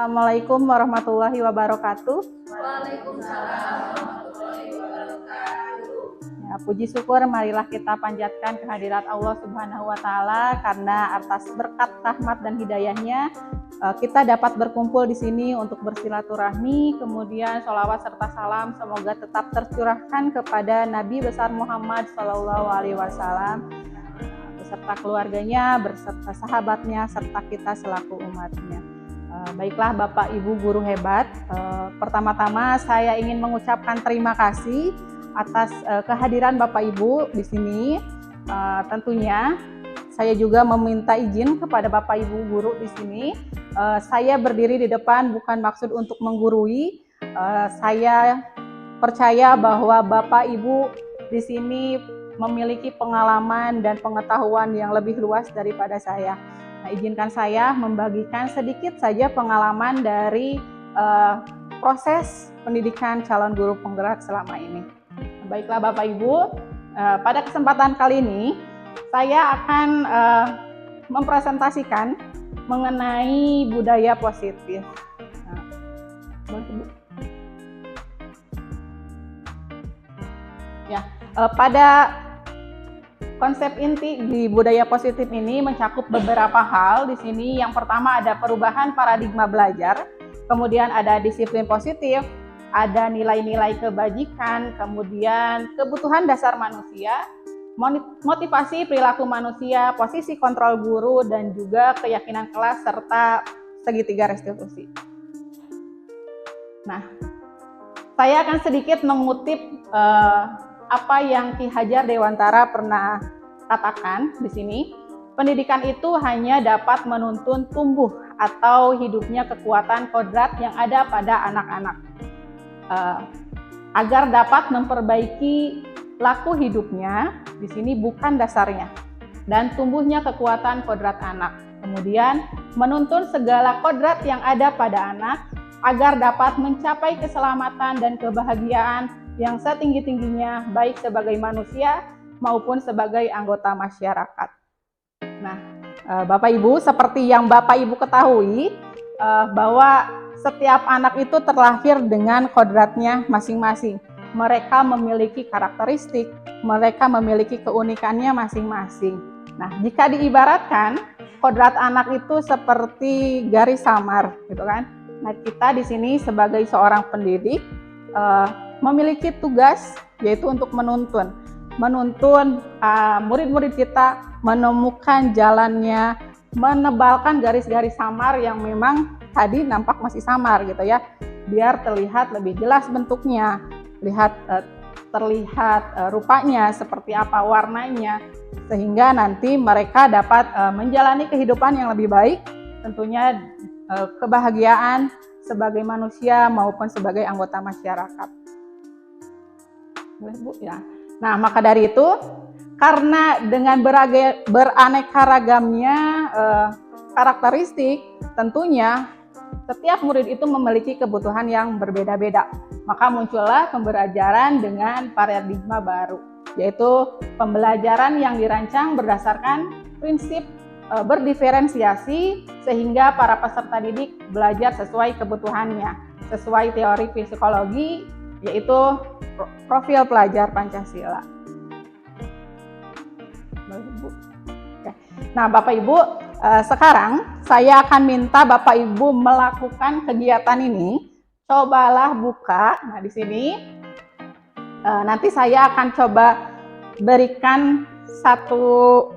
Assalamualaikum warahmatullahi wabarakatuh. Waalaikumsalam warahmatullahi wabarakatuh. Ya, puji syukur marilah kita panjatkan kehadirat Allah Subhanahu wa taala karena atas berkat rahmat dan hidayahnya kita dapat berkumpul di sini untuk bersilaturahmi, kemudian sholawat serta salam semoga tetap tercurahkan kepada Nabi besar Muhammad SAW beserta keluarganya, beserta sahabatnya, serta kita selaku umatnya. Baiklah Bapak Ibu guru hebat, pertama-tama saya ingin mengucapkan terima kasih atas kehadiran Bapak Ibu di sini. Tentunya saya juga meminta izin kepada Bapak Ibu guru di sini. Saya berdiri di depan bukan maksud untuk menggurui. Saya percaya bahwa Bapak Ibu di sini memiliki pengalaman dan pengetahuan yang lebih luas daripada saya. Nah, izinkan saya membagikan sedikit saja pengalaman dari proses pendidikan calon guru penggerak selama ini. Baiklah Bapak Ibu, pada kesempatan kali ini saya akan mempresentasikan mengenai budaya positif. Pada konsep inti di budaya positif ini mencakup beberapa hal di sini. Yang pertama ada perubahan paradigma belajar, kemudian ada disiplin positif, ada nilai-nilai kebajikan, kemudian kebutuhan dasar manusia, motivasi perilaku manusia, posisi kontrol guru, dan juga keyakinan kelas serta segitiga restitusi. Nah, saya akan sedikit mengutip apa yang Ki Hajar Dewantara pernah katakan di sini. Pendidikan itu hanya dapat menuntun tumbuh atau hidupnya kekuatan kodrat yang ada pada anak-anak, agar dapat memperbaiki laku hidupnya. Di sini bukan dasarnya, dan tumbuhnya kekuatan kodrat anak. Kemudian menuntun segala kodrat yang ada pada anak agar dapat mencapai keselamatan dan kebahagiaan yang setinggi-tingginya baik sebagai manusia maupun sebagai anggota masyarakat. Nah, Bapak Ibu, seperti yang Bapak Ibu ketahui bahwa setiap anak itu terlahir dengan kodratnya masing-masing. Mereka memiliki karakteristik, mereka memiliki keunikannya masing-masing. Nah, jika diibaratkan, kodrat anak itu seperti garis samar, gitu kan? Nah, kita di sini sebagai seorang pendidik memiliki tugas yaitu untuk menuntun murid-murid kita menemukan jalannya, menebalkan garis-garis samar yang memang tadi nampak masih samar gitu ya, biar terlihat lebih jelas bentuknya, terlihat rupanya seperti apa, warnanya, sehingga nanti mereka dapat menjalani kehidupan yang lebih baik, tentunya kebahagiaan sebagai manusia maupun sebagai anggota masyarakat. Bu, ya. Nah, maka dari itu, karena dengan beraneka ragamnya karakteristik, tentunya setiap murid itu memiliki kebutuhan yang berbeda-beda. Maka muncullah pembelajaran dengan paradigma baru, yaitu pembelajaran yang dirancang berdasarkan prinsip berdiferensiasi sehingga para peserta didik belajar sesuai kebutuhannya, sesuai teori psikologi, yaitu profil pelajar Pancasila. Nah, Bapak Ibu, sekarang saya akan minta Bapak Ibu melakukan kegiatan ini. Cobalah buka. Nah, di sini nanti saya akan coba berikan satu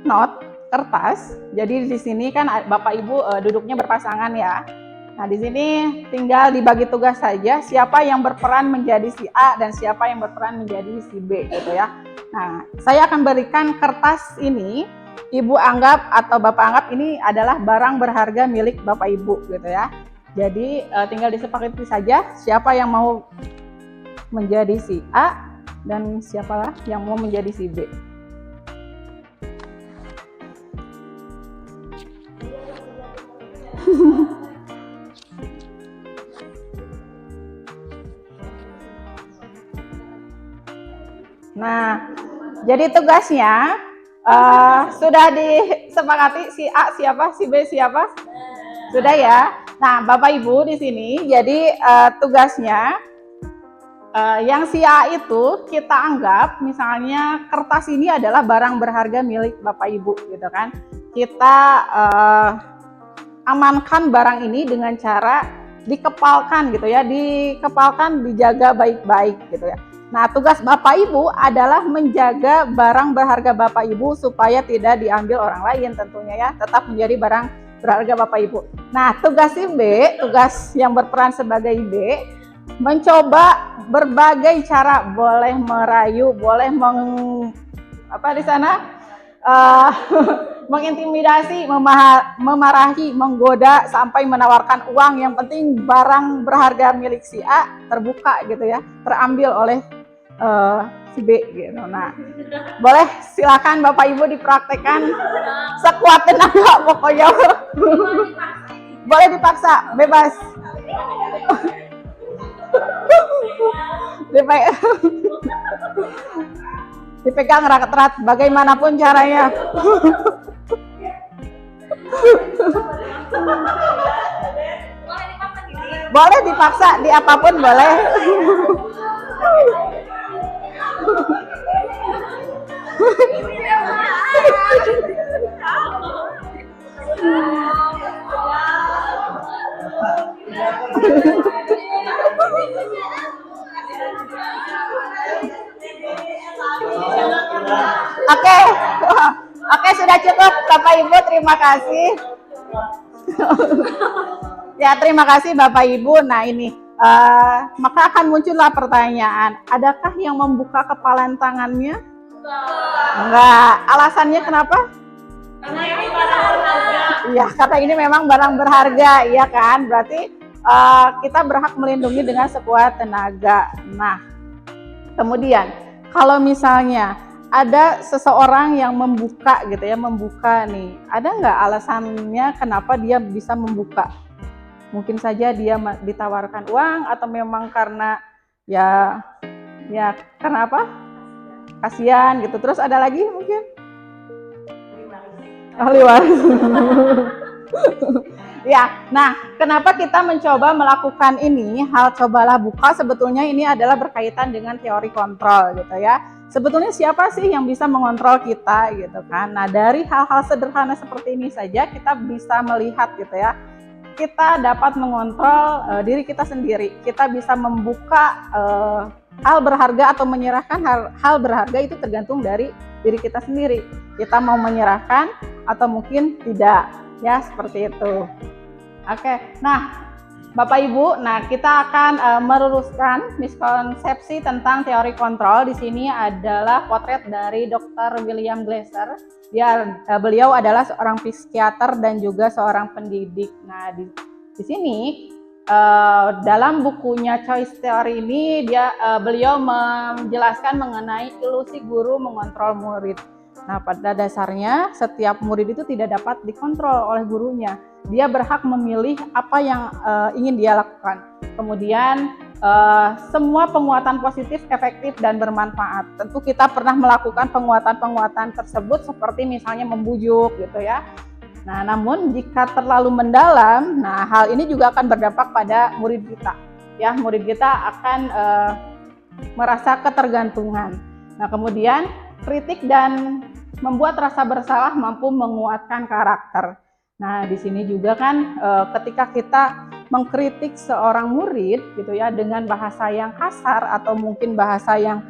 not kertas. Jadi di sini kan Bapak Ibu duduknya berpasangan ya. Nah, di sini tinggal dibagi tugas saja, siapa yang berperan menjadi si A dan siapa yang berperan menjadi si B gitu ya. Nah, saya akan berikan kertas ini, Ibu anggap atau Bapak anggap ini adalah barang berharga milik Bapak Ibu gitu ya. Jadi tinggal disepakati saja siapa yang mau menjadi si A dan siapa yang mau menjadi si B. Nah, jadi tugasnya sudah disepakati si A siapa, si B siapa? Sudah ya. Nah, Bapak Ibu di sini jadi tugasnya yang si A itu kita anggap misalnya kertas ini adalah barang berharga milik Bapak Ibu gitu kan. Kita amankan barang ini dengan cara dikepalkan gitu ya, dikepalkan, dijaga baik-baik gitu ya. Nah, tugas Bapak Ibu adalah menjaga barang berharga Bapak Ibu supaya tidak diambil orang lain tentunya ya, tetap menjadi barang berharga Bapak Ibu. Nah, tugas si B, tugas yang berperan sebagai B, mencoba berbagai cara, boleh merayu, boleh mengintimidasi, memarahi, menggoda, sampai menawarkan uang. Yang penting barang berharga milik si A terbuka gitu ya, terambil oleh si B gitu. Nah, boleh silakan Bapak Ibu dipraktekkan sekuat tenaga pokoknya. Boleh dipaksa, bebas. Dipegang erat-erat bagaimanapun caranya. Boleh dipaksa di apapun boleh. Oke, oke, sudah cukup Bapak Ibu, terima kasih. Ya, terima kasih Bapak Ibu. Nah ini, maka akan muncullah pertanyaan, adakah yang membuka kepalan tangannya? Enggak. Alasannya kenapa? Karena ini barang berharga. Iya, karena ini memang barang berharga, ya kan? Berarti kita berhak melindungi dengan sekuat tenaga. Nah, kemudian kalau misalnya ada seseorang yang membuka gitu ya, membuka nih, ada nggak alasannya kenapa dia bisa membuka? Mungkin saja dia ditawarkan uang, atau memang karena ya karena apa? Kasihan gitu. Terus ada lagi mungkin? Ahli waris. Ya, nah kenapa kita mencoba melakukan ini, hal cobalah buka, sebetulnya ini adalah berkaitan dengan teori kontrol gitu ya. Sebetulnya siapa sih yang bisa mengontrol kita gitu kan. Nah, dari hal-hal sederhana seperti ini saja kita bisa melihat gitu ya, kita dapat mengontrol diri kita sendiri. Kita bisa membuka hal berharga atau menyerahkan hal berharga, itu tergantung dari diri kita sendiri. Kita mau menyerahkan atau mungkin tidak, ya seperti itu. Oke, nah Bapak Ibu, nah kita akan meluruskan miskonsepsi tentang teori kontrol. Di sini adalah potret dari Dr. William Glasser. Beliau adalah seorang psikiater dan juga seorang pendidik. Nah, di sini dalam bukunya Choice Theory ini beliau menjelaskan mengenai ilusi guru mengontrol murid. Nah, pada dasarnya setiap murid itu tidak dapat dikontrol oleh gurunya. Dia berhak memilih apa yang ingin dia lakukan. Kemudian semua penguatan positif, efektif, dan bermanfaat. Tentu kita pernah melakukan penguatan-penguatan tersebut, seperti misalnya membujuk gitu ya. Nah, namun jika terlalu mendalam, nah hal ini juga akan berdampak pada murid kita. Ya, murid kita akan merasa ketergantungan. Nah, kemudian kritik dan membuat rasa bersalah mampu menguatkan karakter. Nah, di sini juga kan ketika kita mengkritik seorang murid gitu ya dengan bahasa yang kasar atau mungkin bahasa yang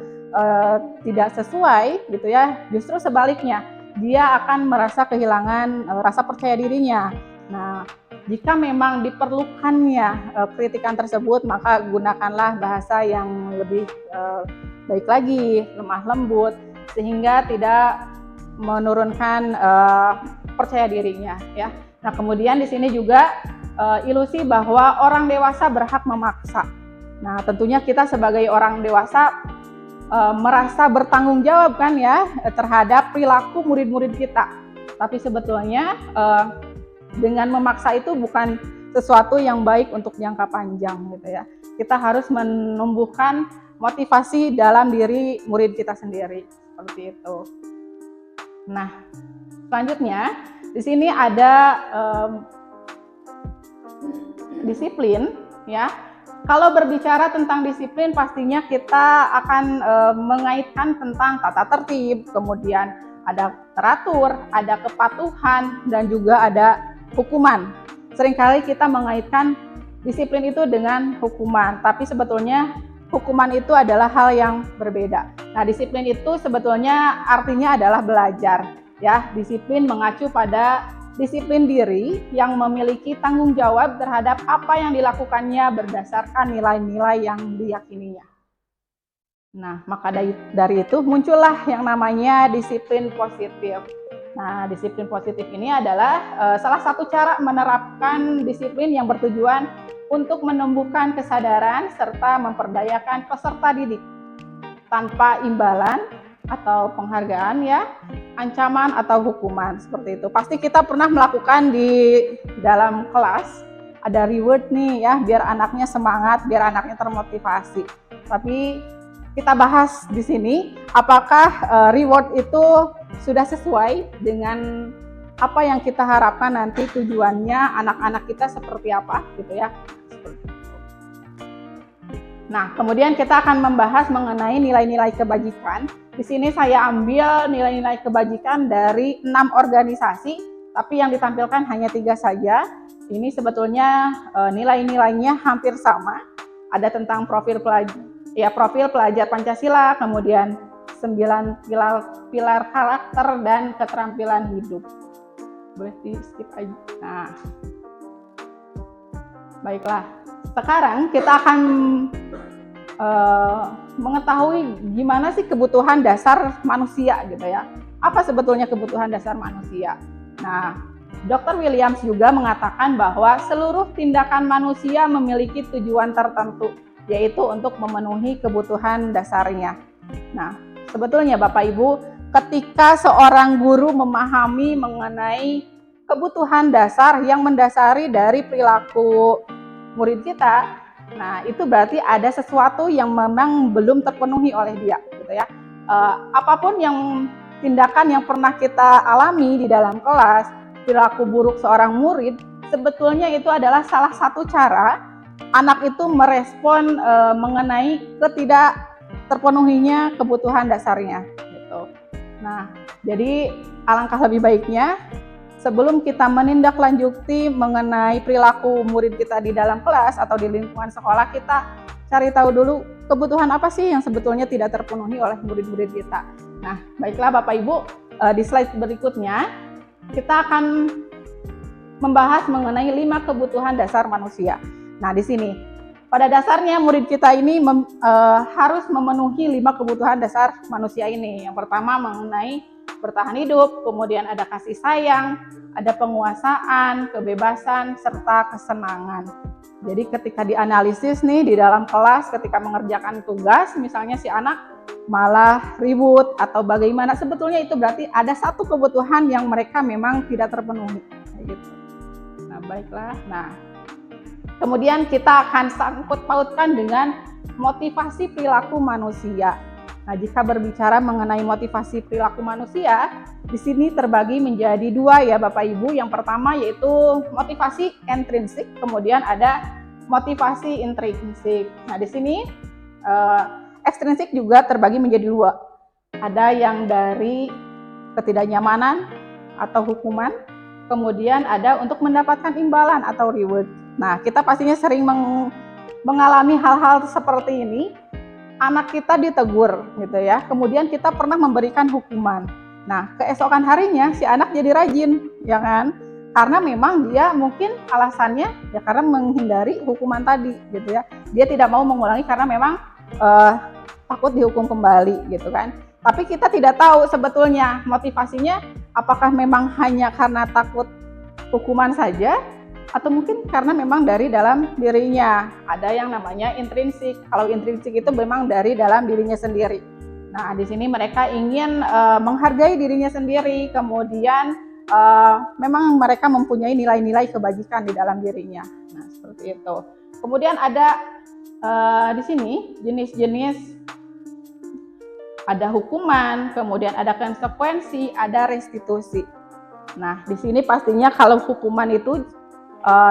tidak sesuai gitu ya, justru sebaliknya dia akan merasa kehilangan rasa percaya dirinya. Nah, jika memang diperlukannya kritikan tersebut, maka gunakanlah bahasa yang lebih baik lagi, lemah lembut, sehingga tidak menurunkan percaya dirinya ya. Nah, kemudian di sini juga ilusi bahwa orang dewasa berhak memaksa. Nah, tentunya kita sebagai orang dewasa merasa bertanggung jawab kan ya terhadap perilaku murid-murid kita. Tapi sebetulnya dengan memaksa itu bukan sesuatu yang baik untuk jangka panjang gitu ya. Kita harus menumbuhkan motivasi dalam diri murid kita sendiri, seperti itu. Nah, selanjutnya di sini ada disiplin, ya. Kalau berbicara tentang disiplin, pastinya kita akan mengaitkan tentang tata tertib, kemudian ada teratur, ada kepatuhan, dan juga ada hukuman. Seringkali kita mengaitkan disiplin itu dengan hukuman, tapi sebetulnya hukuman itu adalah hal yang berbeda. Nah, disiplin itu sebetulnya artinya adalah belajar, ya. Disiplin mengacu pada disiplin diri yang memiliki tanggung jawab terhadap apa yang dilakukannya berdasarkan nilai-nilai yang diyakininya. Nah, maka dari itu muncullah yang namanya disiplin positif. Nah, disiplin positif ini adalah salah satu cara menerapkan disiplin yang bertujuan untuk menumbuhkan kesadaran serta memperdayakan peserta didik tanpa imbalan atau penghargaan, ya, ancaman atau hukuman, seperti itu. Pasti kita pernah melakukan di dalam kelas, ada reward nih, ya, biar anaknya semangat, biar anaknya termotivasi. Tapi kita bahas di sini apakah reward itu sudah sesuai dengan apa yang kita harapkan nanti tujuannya anak-anak kita seperti apa, gitu ya. Nah, kemudian kita akan membahas mengenai nilai-nilai kebajikan. Di sini saya ambil nilai-nilai kebajikan dari 6 organisasi, tapi yang ditampilkan hanya 3 saja. Ini sebetulnya nilai-nilainya hampir sama. Ada tentang profil pelajar Pancasila, kemudian 9 pilar karakter dan keterampilan hidup. Boleh di skip aja. Nah, baiklah. Sekarang kita akan mengetahui gimana sih kebutuhan dasar manusia, gitu ya. Apa sebetulnya kebutuhan dasar manusia? Nah, Dr. Williams juga mengatakan bahwa seluruh tindakan manusia memiliki tujuan tertentu, yaitu untuk memenuhi kebutuhan dasarnya. Nah, sebetulnya Bapak Ibu, ketika seorang guru memahami mengenai kebutuhan dasar yang mendasari dari perilaku murid kita, nah itu berarti ada sesuatu yang memang belum terpenuhi oleh dia, gitu ya. Apapun yang tindakan yang pernah kita alami di dalam kelas, perilaku buruk seorang murid, sebetulnya itu adalah salah satu cara anak itu merespon mengenai ketidak terpenuhinya kebutuhan dasarnya, gitu. Nah, jadi alangkah lebih baiknya sebelum kita menindaklanjuti mengenai perilaku murid kita di dalam kelas atau di lingkungan sekolah, kita cari tahu dulu kebutuhan apa sih yang sebetulnya tidak terpenuhi oleh murid-murid kita. Nah, baiklah Bapak Ibu, di slide berikutnya kita akan membahas mengenai 5 kebutuhan dasar manusia. Nah, di sini pada dasarnya murid kita ini harus memenuhi 5 kebutuhan dasar manusia ini. Yang pertama mengenai bertahan hidup, kemudian ada kasih sayang, ada penguasaan, kebebasan, serta kesenangan. Jadi ketika dianalisis nih di dalam kelas, ketika mengerjakan tugas, misalnya si anak malah ribut atau bagaimana, sebetulnya itu berarti ada satu kebutuhan yang mereka memang tidak terpenuhi. Gitu. Nah, baiklah. Nah, kemudian kita akan sangkut pautkan dengan motivasi perilaku manusia. Nah, jika berbicara mengenai motivasi perilaku manusia, di sini terbagi menjadi 2 ya Bapak Ibu. Yang pertama yaitu motivasi intrinsik, kemudian ada motivasi intrinsik. Nah, di sini ekstrinsik juga terbagi menjadi 2. Ada yang dari ketidaknyamanan atau hukuman, kemudian ada untuk mendapatkan imbalan atau reward. Nah, kita pastinya sering mengalami hal-hal seperti ini. Anak kita ditegur, gitu ya. Kemudian kita pernah memberikan hukuman. Nah, keesokan harinya si anak jadi rajin, ya kan? Karena memang dia mungkin alasannya ya karena menghindari hukuman tadi, gitu ya. Dia tidak mau mengulangi karena memang takut dihukum kembali, gitu kan. Tapi kita tidak tahu sebetulnya motivasinya apakah memang hanya karena takut hukuman saja, atau mungkin karena memang dari dalam dirinya. Ada yang namanya intrinsik. Kalau intrinsik itu memang dari dalam dirinya sendiri. Nah, di sini mereka ingin menghargai dirinya sendiri, kemudian memang mereka mempunyai nilai-nilai kebajikan di dalam dirinya. Nah, seperti itu. Kemudian ada di sini jenis-jenis, ada hukuman, kemudian ada konsekuensi, ada restitusi. Nah, di sini pastinya kalau hukuman itu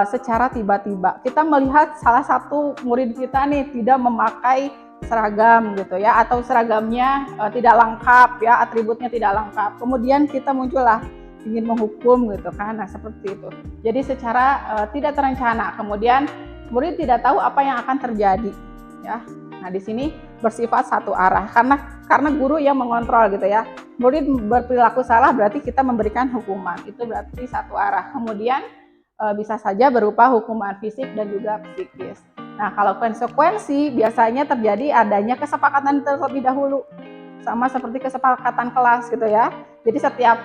secara tiba-tiba. Kita melihat salah satu murid kita nih tidak memakai seragam gitu ya, atau seragamnya tidak lengkap ya, atributnya tidak lengkap. Kemudian kita muncullah ingin menghukum gitu kan. Nah, seperti itu. Jadi secara tidak terencana. Kemudian murid tidak tahu apa yang akan terjadi ya. Nah, di sini bersifat satu arah karena guru yang mengontrol gitu ya. Murid berperilaku salah berarti kita memberikan hukuman. Itu berarti satu arah. Kemudian bisa saja berupa hukuman fisik dan juga psikis. Nah, kalau konsekuensi biasanya terjadi adanya kesepakatan terlebih dahulu. Sama seperti kesepakatan kelas gitu ya. Jadi setiap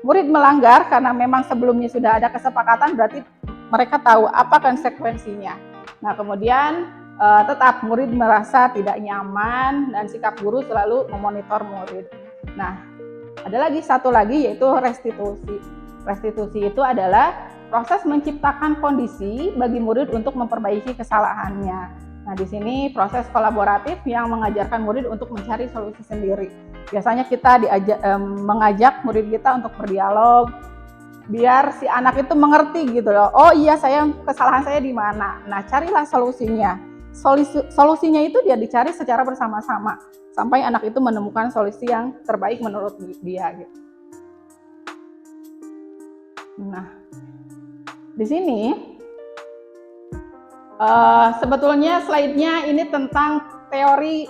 murid melanggar karena memang sebelumnya sudah ada kesepakatan, berarti mereka tahu apa konsekuensinya. Nah, kemudian tetap murid merasa tidak nyaman dan sikap guru selalu memonitor murid. Nah, ada satu lagi yaitu restitusi. Restitusi itu adalah proses menciptakan kondisi bagi murid untuk memperbaiki kesalahannya. Nah, di sini proses kolaboratif yang mengajarkan murid untuk mencari solusi sendiri. Biasanya kita mengajak murid kita untuk berdialog, biar si anak itu mengerti gitu loh. Oh iya, kesalahan saya di mana. Nah, carilah solusinya. Solusinya itu dia dicari secara bersama-sama sampai anak itu menemukan solusi yang terbaik menurut dia gitu. Nah, di sini sebetulnya slide-nya ini tentang teori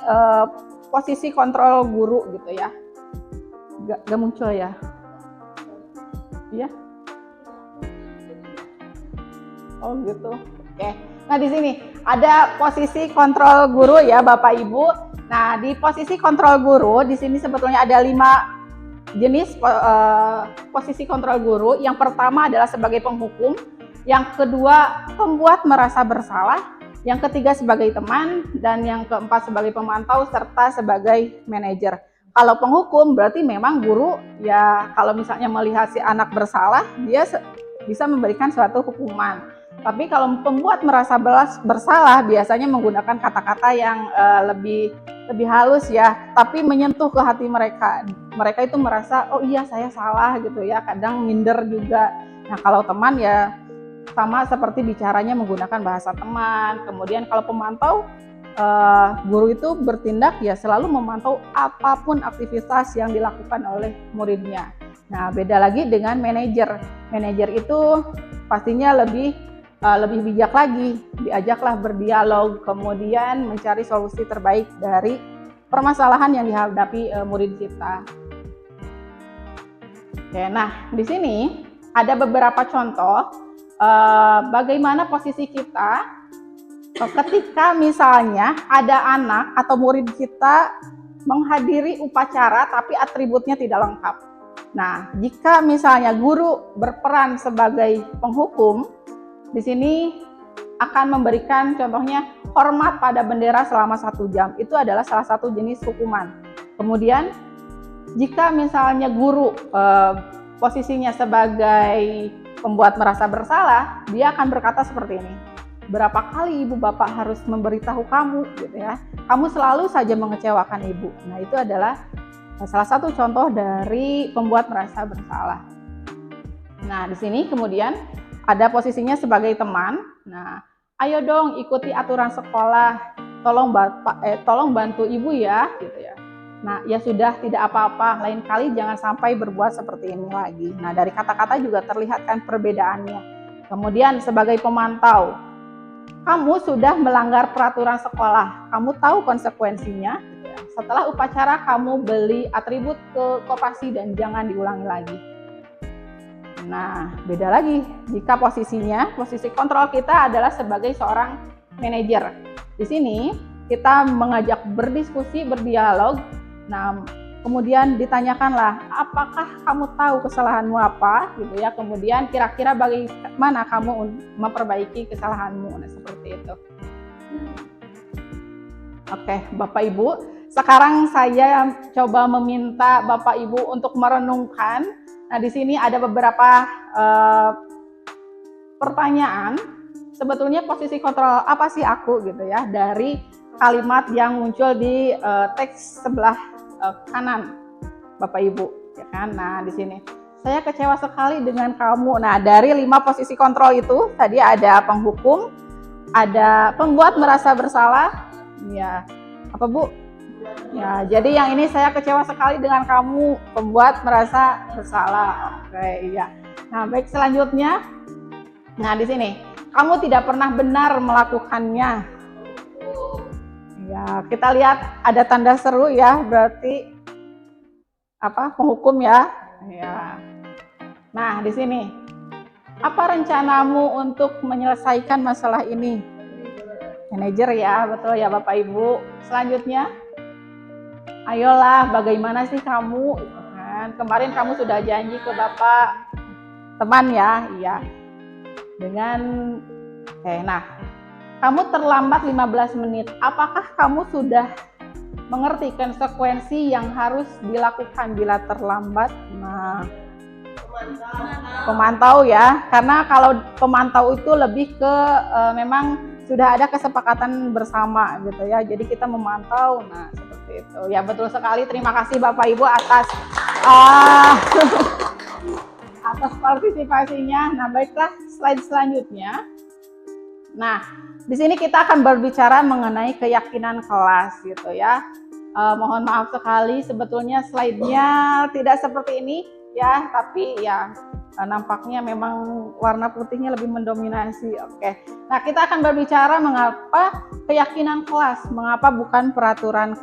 posisi kontrol guru gitu ya. Gak muncul ya? Iya? Oh gitu. Oke. Nah, di sini ada posisi kontrol guru ya Bapak Ibu. Nah, di posisi kontrol guru di sini sebetulnya ada 5 jenis posisi kontrol guru. Yang pertama adalah sebagai penghukum, yang kedua pembuat merasa bersalah, yang ketiga sebagai teman, dan yang keempat sebagai pemantau serta sebagai manajer. Kalau penghukum berarti memang guru ya, kalau misalnya melihat si anak bersalah, dia bisa memberikan suatu hukuman. Tapi kalau pembuat merasa bersalah biasanya menggunakan kata-kata yang lebih halus ya, tapi menyentuh ke hati mereka. Mereka itu merasa, oh iya saya salah gitu ya, kadang minder juga. Nah, kalau teman ya sama seperti bicaranya menggunakan bahasa teman. Kemudian kalau pemantau, guru itu bertindak ya selalu memantau apapun aktivitas yang dilakukan oleh muridnya. Nah, beda lagi dengan manajer. Manajer itu pastinya lebih bijak lagi, diajaklah berdialog, kemudian mencari solusi terbaik dari permasalahan yang dihadapi murid kita. Oke, nah di sini ada beberapa contoh bagaimana posisi kita ketika misalnya ada anak atau murid kita menghadiri upacara tapi atributnya tidak lengkap. Nah, jika misalnya guru berperan sebagai penghukum, di sini akan memberikan contohnya hormat pada bendera selama 1 jam. Itu adalah salah satu jenis hukuman. Kemudian jika misalnya guru posisinya sebagai pembuat merasa bersalah, dia akan berkata seperti ini. Berapa kali ibu bapak harus memberitahu kamu gitu ya. Kamu selalu saja mengecewakan ibu. Nah, itu adalah salah satu contoh dari pembuat merasa bersalah. Nah, di sini kemudian ada posisinya sebagai teman. Nah, ayo dong ikuti aturan sekolah. Tolong bantu ibu ya, gitu ya. Nah, ya sudah, tidak apa-apa. Lain kali jangan sampai berbuat seperti ini lagi. Nah, dari kata-kata juga terlihat kan perbedaannya. Kemudian sebagai pemantau, kamu sudah melanggar peraturan sekolah. Kamu tahu konsekuensinya. Gitu ya. Setelah upacara kamu beli atribut ke koperasi dan jangan diulangi lagi. Nah, beda lagi jika posisi kontrol kita adalah sebagai seorang manajer. Di sini kita mengajak berdiskusi, berdialog. Nah, kemudian ditanyakanlah, apakah kamu tahu kesalahanmu apa, gitu ya. Kemudian kira-kira bagaimana kamu memperbaiki kesalahanmu, nah seperti itu. Oke, Bapak Ibu, sekarang saya coba meminta Bapak Ibu untuk merenungkan. Nah, di sini ada beberapa pertanyaan. Sebetulnya posisi kontrol apa sih aku gitu ya, dari kalimat yang muncul di teks sebelah kanan Bapak Ibu, ya kan? Nah, di sini saya kecewa sekali dengan kamu. Nah, dari 5 posisi kontrol itu tadi ada penghukum, ada pembuat merasa bersalah, ya apa Bu? Ya, jadi yang ini saya kecewa sekali dengan kamu, pembuat merasa bersalah. Oke, iya. Nah, baik selanjutnya. Nah, di sini kamu tidak pernah benar melakukannya. Ya, kita lihat ada tanda seru ya, berarti apa? Penghukum ya. Ya. Nah, di sini apa rencanamu untuk menyelesaikan masalah ini? Manajer ya, betul ya Bapak Ibu. Selanjutnya, ayolah, bagaimana sih kamu? Kan kemarin kamu sudah janji ke Bapak teman ya, iya. Dengan nah, kamu terlambat 15 menit. Apakah kamu sudah mengerti konsekuensi yang harus dilakukan bila terlambat? Nah, pemantau ya, karena kalau pemantau itu lebih ke memang sudah ada kesepakatan bersama gitu ya, jadi kita memantau. Nah, seperti itu ya, betul sekali. Terima kasih Bapak Ibu atas atas partisipasinya. Nah, baiklah, slide selanjutnya. Nah, di sini kita akan berbicara mengenai keyakinan kelas gitu ya. Mohon maaf sekali, sebetulnya slide-nya tidak seperti ini ya, tapi ya nampaknya memang warna putihnya lebih mendominasi. Oke. Nah, kita akan berbicara mengapa keyakinan kelas, mengapa bukan peraturan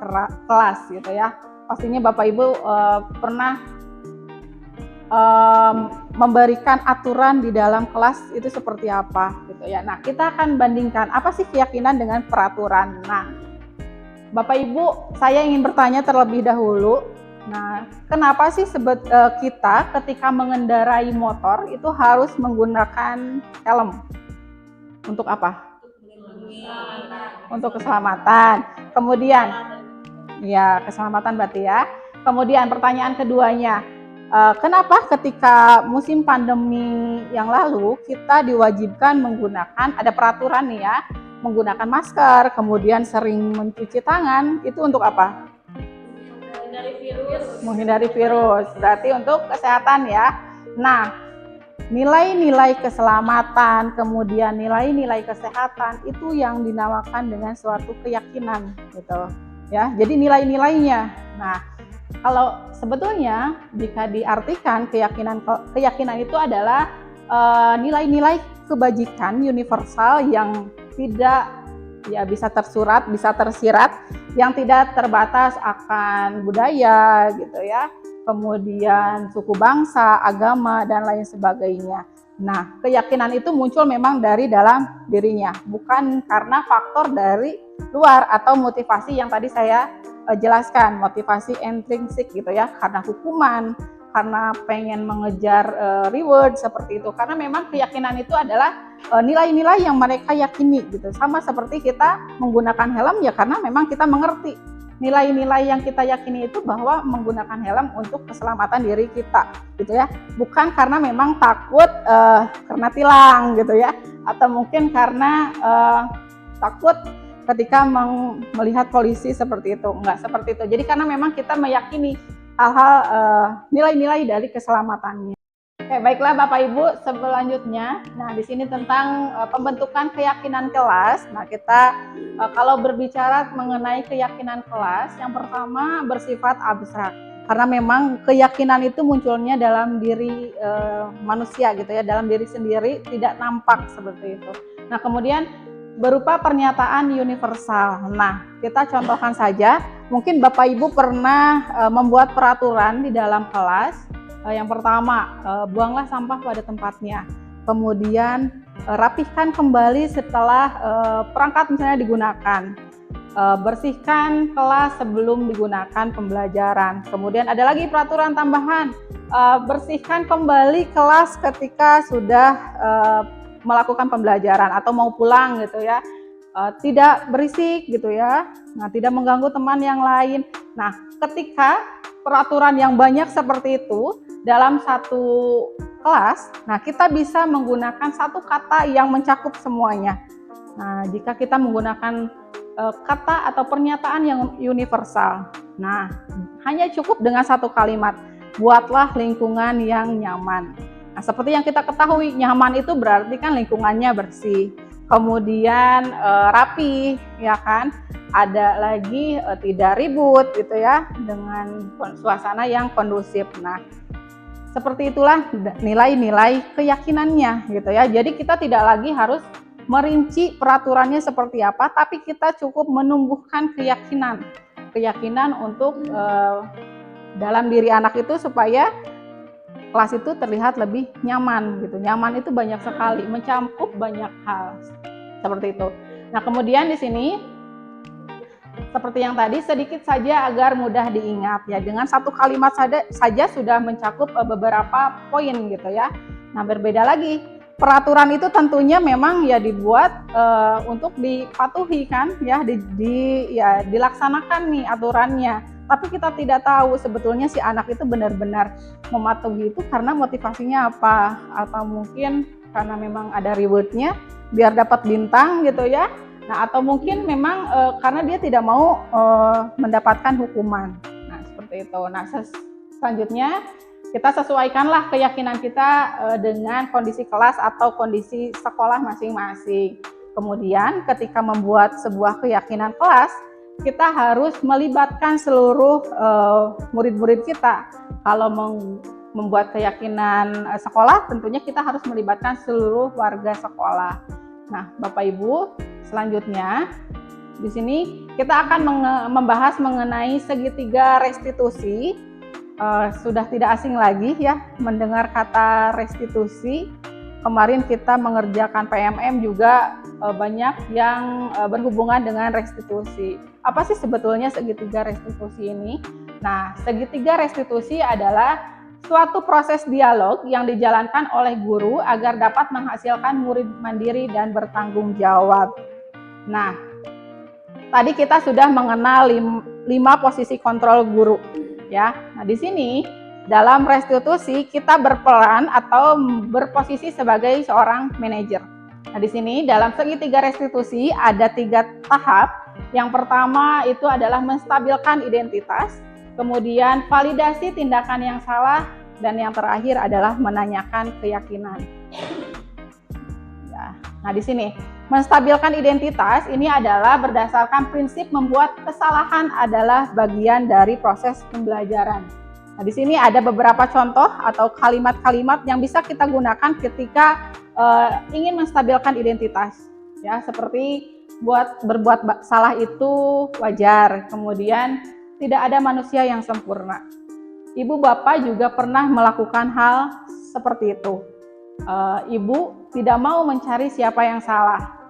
kelas gitu ya. Pastinya Bapak Ibu pernah memberikan aturan di dalam kelas itu seperti apa gitu ya. Nah, kita akan bandingkan apa sih keyakinan dengan peraturan. Nah, Bapak Ibu, saya ingin bertanya terlebih dahulu. Nah, kenapa sih kita ketika mengendarai motor itu harus menggunakan helm? Untuk apa? Untuk keselamatan. Kemudian, ya keselamatan berarti ya. Kemudian pertanyaan keduanya, kenapa ketika musim pandemi yang lalu kita diwajibkan menggunakan, ada peraturan nih ya, menggunakan masker, kemudian sering mencuci tangan, itu untuk apa? Menghindari virus, berarti untuk kesehatan ya. Nah, nilai-nilai keselamatan, kemudian nilai-nilai kesehatan itu yang dinamakan dengan suatu keyakinan gitu ya. Jadi nilai-nilainya. Nah, kalau sebetulnya jika diartikan keyakinan itu adalah nilai-nilai kebajikan universal yang tidak ya bisa tersurat, bisa tersirat, yang tidak terbatas akan budaya gitu ya, kemudian suku bangsa, agama dan lain sebagainya. Nah, keyakinan itu muncul memang dari dalam dirinya, bukan karena faktor dari luar atau motivasi yang tadi saya jelaskan, motivasi intrinsik gitu ya, karena hukuman, karena pengen mengejar reward seperti itu. Karena memang keyakinan itu adalah nilai-nilai yang mereka yakini gitu. Sama seperti kita menggunakan helm ya, karena memang kita mengerti nilai-nilai yang kita yakini itu bahwa menggunakan helm untuk keselamatan diri kita gitu ya, bukan karena memang takut karena tilang gitu ya, atau mungkin karena takut ketika melihat polisi seperti itu. Enggak seperti itu. Jadi karena memang kita meyakini hal-hal nilai-nilai dari keselamatannya. Oke, baiklah Bapak Ibu, selanjutnya, nah di sini tentang pembentukan keyakinan kelas. Nah, kita kalau berbicara mengenai keyakinan kelas, yang pertama bersifat abstrak. Karena memang keyakinan itu munculnya dalam diri manusia gitu ya, dalam diri sendiri, tidak nampak seperti itu. Nah, kemudian berupa pernyataan universal. Nah, kita contohkan saja, mungkin Bapak Ibu pernah membuat peraturan di dalam kelas. Yang pertama, buanglah sampah pada tempatnya. Kemudian rapihkan kembali setelah perangkat misalnya digunakan. Bersihkan kelas sebelum digunakan pembelajaran. Kemudian ada lagi peraturan tambahan, bersihkan kembali kelas ketika sudah melakukan pembelajaran atau mau pulang gitu ya. Tidak berisik gitu ya. Nah, tidak mengganggu teman yang lain. Nah, ketika peraturan yang banyak seperti itu dalam satu kelas, nah kita bisa menggunakan satu kata yang mencakup semuanya. Nah, jika kita menggunakan kata atau pernyataan yang universal, nah hanya cukup dengan satu kalimat. buatlah lingkungan yang nyaman. Nah, seperti yang kita ketahui, nyaman itu berarti kan lingkungannya bersih, kemudian rapi, ya kan? Ada lagi tidak ribut gitu ya, dengan suasana yang kondusif. Nah, seperti itulah nilai-nilai keyakinannya gitu ya. Jadi kita tidak lagi harus merinci peraturannya seperti apa, tapi kita cukup menumbuhkan keyakinan untuk dalam diri anak itu supaya kelas itu terlihat lebih nyaman gitu. Nyaman itu banyak sekali, mencakup banyak hal seperti itu. Nah, kemudian di sini seperti yang tadi, sedikit saja agar mudah diingat ya. Dengan satu kalimat saja sudah mencakup beberapa poin gitu ya. Nah, berbeda lagi. Peraturan itu tentunya memang ya dibuat untuk dipatuhi kan ya, dilaksanakan nih aturannya. Tapi kita tidak tahu sebetulnya si anak itu benar-benar mematuhi itu karena motivasinya apa, atau mungkin karena memang ada rewardnya biar dapat bintang gitu ya. Nah, atau mungkin memang karena dia tidak mau mendapatkan hukuman. Nah, seperti itu. Nah, selanjutnya kita sesuaikanlah keyakinan kita dengan kondisi kelas atau kondisi sekolah masing-masing. Kemudian ketika membuat sebuah keyakinan kelas, kita harus melibatkan seluruh murid-murid kita. Kalau membuat keyakinan sekolah, tentunya kita harus melibatkan seluruh warga sekolah. Nah, Bapak Ibu, selanjutnya di sini kita akan membahas mengenai segitiga restitusi. Sudah tidak asing lagi ya mendengar kata restitusi. Kemarin kita mengerjakan PMM juga banyak yang berhubungan dengan restitusi. Apa sih sebetulnya segitiga restitusi ini? Nah, segitiga restitusi adalah suatu proses dialog yang dijalankan oleh guru agar dapat menghasilkan murid mandiri dan bertanggung jawab. Nah, tadi kita sudah mengenal 5 posisi kontrol guru ya. Nah, di sini dalam restitusi kita berperan atau berposisi sebagai seorang manajer. Nah, di sini dalam segitiga restitusi ada 3 tahap. Yang pertama itu adalah menstabilkan identitas, kemudian validasi tindakan yang salah, dan yang terakhir adalah menanyakan keyakinan. Nah, di sini menstabilkan identitas ini adalah berdasarkan prinsip membuat kesalahan adalah bagian dari proses pembelajaran. Nah, di sini ada beberapa contoh atau kalimat-kalimat yang bisa kita gunakan ketika ingin menstabilkan identitas. Ya, seperti berbuat salah itu wajar, kemudian tidak ada manusia yang sempurna. Ibu bapak juga pernah melakukan hal seperti itu. Ibu tidak mau mencari siapa yang salah.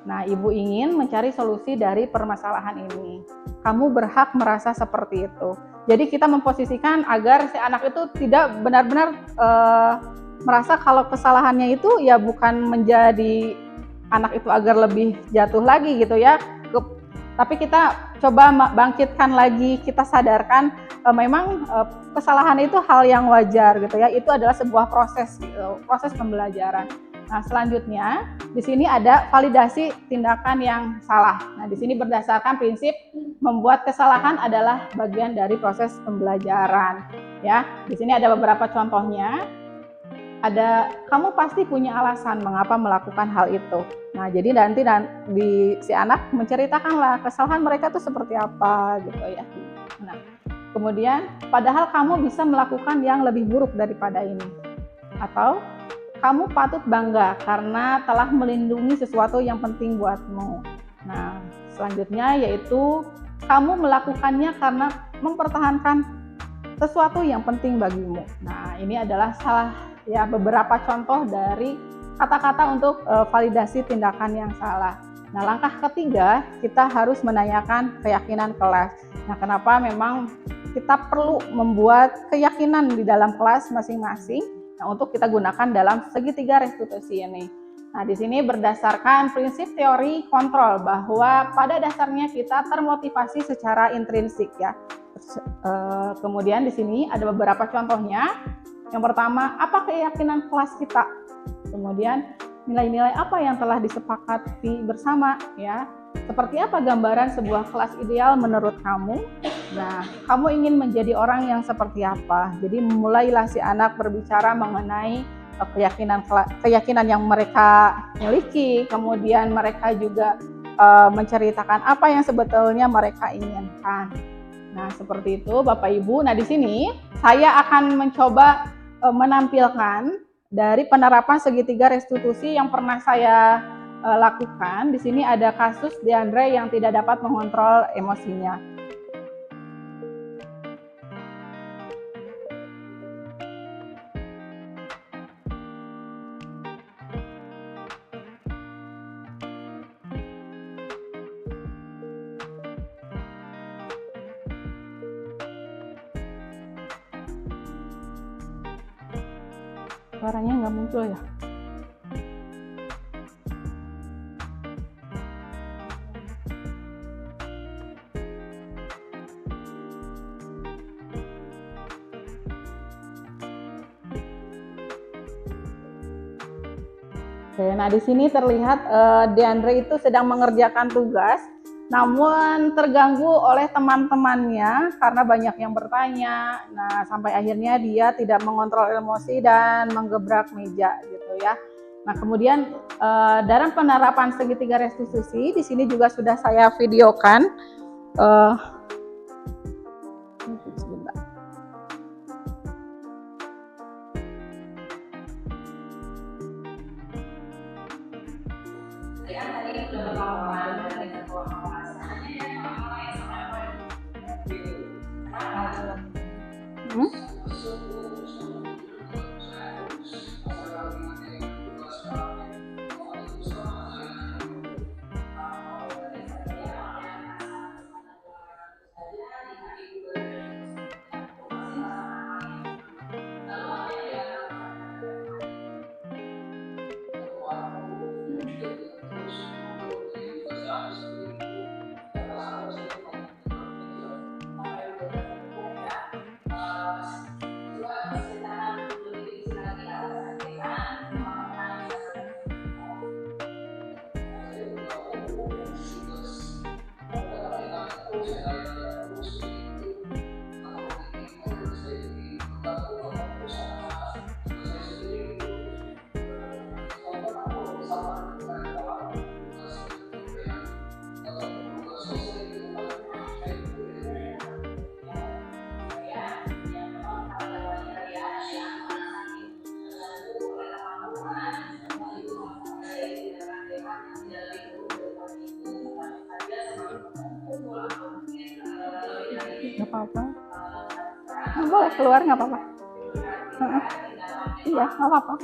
Nah, ibu ingin mencari solusi dari permasalahan ini. Kamu berhak merasa seperti itu. Jadi kita memposisikan agar si anak itu tidak benar-benar merasa kalau kesalahannya itu ya bukan menjadi anak itu agar lebih jatuh lagi gitu ya. Tapi kita coba bangkitkan lagi, kita sadarkan memang kesalahan itu hal yang wajar gitu ya. Itu adalah sebuah proses gitu, proses pembelajaran. Nah, selanjutnya di sini ada validasi tindakan yang salah. Nah, di sini berdasarkan prinsip membuat kesalahan adalah bagian dari proses pembelajaran. Ya, di sini ada beberapa contohnya. Ada, kamu pasti punya alasan mengapa melakukan hal itu. Nah, jadi nanti si anak menceritakanlah kesalahan mereka itu seperti apa gitu ya. Nah, kemudian padahal kamu bisa melakukan yang lebih buruk daripada ini. Atau kamu patut bangga karena telah melindungi sesuatu yang penting buatmu. Nah, selanjutnya yaitu kamu melakukannya karena mempertahankan sesuatu yang penting bagimu. Nah, ini adalah beberapa contoh dari kata-kata untuk validasi tindakan yang salah. Nah, langkah ketiga kita harus menanyakan keyakinan kelas. Nah, kenapa memang kita perlu membuat keyakinan di dalam kelas masing-masing? Nah, untuk kita gunakan dalam segitiga restitusi ini. Nah, di sini berdasarkan prinsip teori kontrol bahwa pada dasarnya kita termotivasi secara intrinsik ya. Kemudian di sini ada beberapa contohnya. Yang pertama, apa keyakinan kelas kita? Kemudian nilai-nilai apa yang telah disepakati bersama ya? Seperti apa gambaran sebuah kelas ideal menurut kamu? Nah, kamu ingin menjadi orang yang seperti apa? Jadi mulailah si anak berbicara mengenai keyakinan yang mereka miliki, kemudian mereka juga menceritakan apa yang sebetulnya mereka inginkan. Nah, seperti itu Bapak Ibu. Nah, di sini saya akan mencoba menampilkan dari penerapan segitiga restitusi yang pernah saya lakukan. Di sini ada kasus Deandre yang tidak dapat mengontrol emosinya. Suaranya nggak muncul ya? Oke, nah di sini terlihat Deandre itu sedang mengerjakan tugas, namun terganggu oleh teman-temannya karena banyak yang bertanya. Nah, sampai akhirnya dia tidak mengontrol emosi dan menggebrak meja gitu ya. Nah, kemudian dalam penerapan segitiga restitusi di sini juga sudah saya videokan. Sebentar. Nggak apa-apa. Boleh keluar, nggak apa-apa. Iya, nggak apa-apa.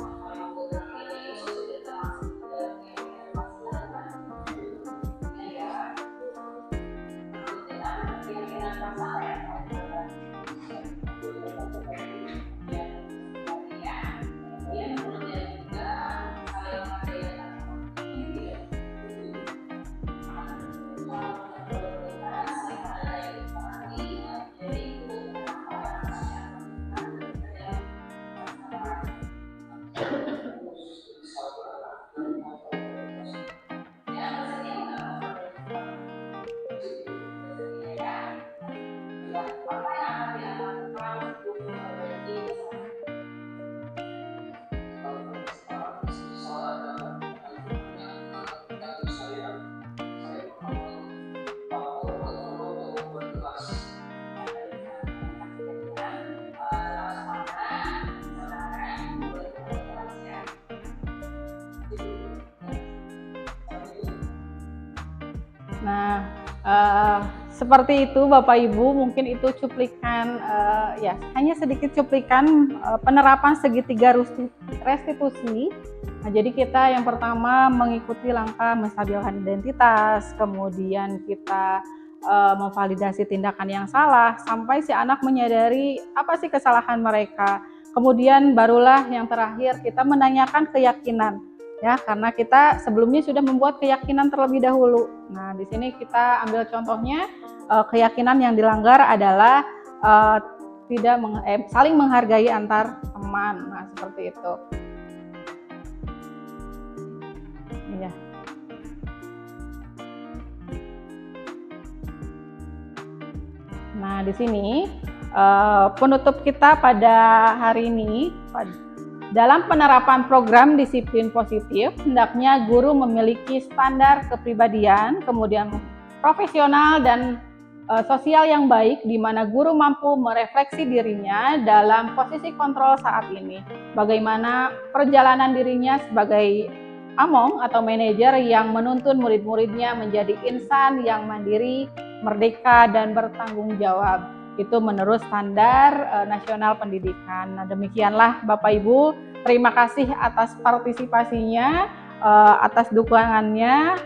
Nah, seperti itu Bapak Ibu, mungkin itu cuplikan ya, hanya sedikit cuplikan penerapan segitiga restitusi. Nah, jadi kita yang pertama mengikuti langkah menstabilkan identitas, kemudian kita memvalidasi tindakan yang salah sampai si anak menyadari apa sih kesalahan mereka. Kemudian barulah yang terakhir kita menanyakan keyakinan. Ya, karena kita sebelumnya sudah membuat keyakinan terlebih dahulu. Nah, di sini kita ambil contohnya, keyakinan yang dilanggar adalah tidak saling menghargai antar teman. Nah, seperti itu. Iya. Nah, Nah, di sini penutup kita pada hari ini, dalam penerapan program disiplin positif, hendaknya guru memiliki standar kepribadian, kemudian profesional dan sosial yang baik, di mana guru mampu merefleksi dirinya dalam posisi kontrol saat ini. Bagaimana perjalanan dirinya sebagai among atau manajer yang menuntun murid-muridnya menjadi insan yang mandiri, merdeka, dan bertanggung jawab. Itu menurut standar nasional pendidikan. Nah, demikianlah Bapak Ibu. Terima kasih atas partisipasinya, atas dukungannya.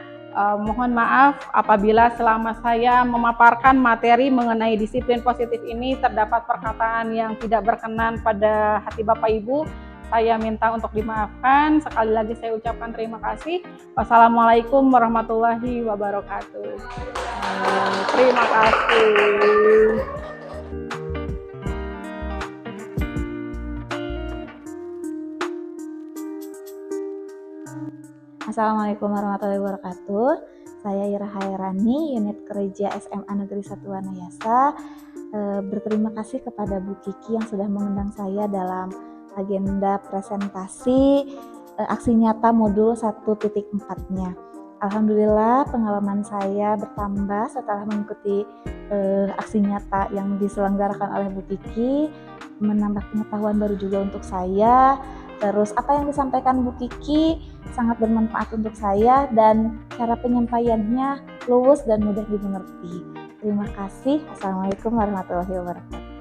Mohon maaf apabila selama saya memaparkan materi mengenai disiplin positif ini terdapat perkataan yang tidak berkenan pada hati Bapak Ibu. Saya minta untuk dimaafkan. Sekali lagi saya ucapkan terima kasih. Wassalamualaikum warahmatullahi wabarakatuh. Terima kasih. Assalamualaikum warahmatullahi wabarakatuh. Saya Ira Hairani, unit kerja SMA Negeri 1 Wanayasa. Berterima kasih kepada Bu Kiki yang sudah mengundang saya dalam agenda presentasi aksi nyata modul 1.4-nya. Alhamdulillah pengalaman saya bertambah setelah mengikuti aksi nyata yang diselenggarakan oleh Bu Kiki, menambah pengetahuan baru juga untuk saya. Terus apa yang disampaikan Bu Kiki sangat bermanfaat untuk saya dan cara penyampaiannya luwes dan mudah dimengerti. Terima kasih. Assalamualaikum warahmatullahi wabarakatuh.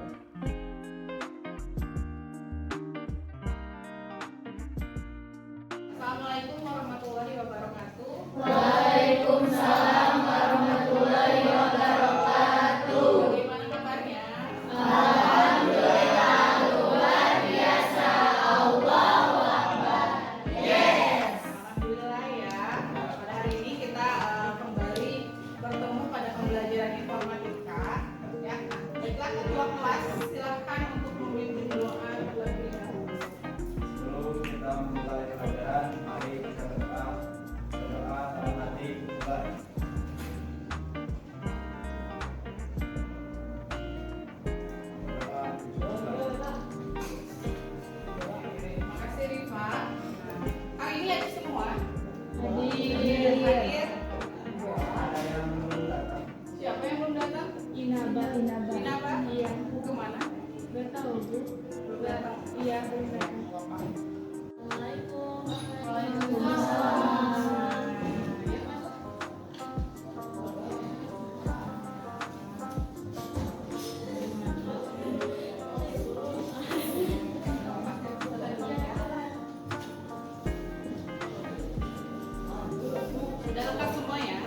Assalamualaikum warahmatullahi wabarakatuh. Waalaikumsalam warahmatullahi wabarakatuh. Bagaimana kabarnya? Alhamdulillah luar biasa. Allahu Akbar. Yes. Alhamdulillah ya. Pada hari ini kita kembali bertemu pada pembelajaran informatika. Ya. Baiklah ketua kelas, silakan untuk memimpin doa buat kita. Sebelum kita memulai pelajaran, mari kita berdoa dalam hati kembali. Terima kasih Rifa. Hari ini ada semua. Hadir. Hadir. Ada yang belum datang. Siapa yang belum datang? Inaba. Inaba? Iya. Kemana? Gak tahu Bu. Belum datang. Iya belum datang. Sudah lengkap semua ya?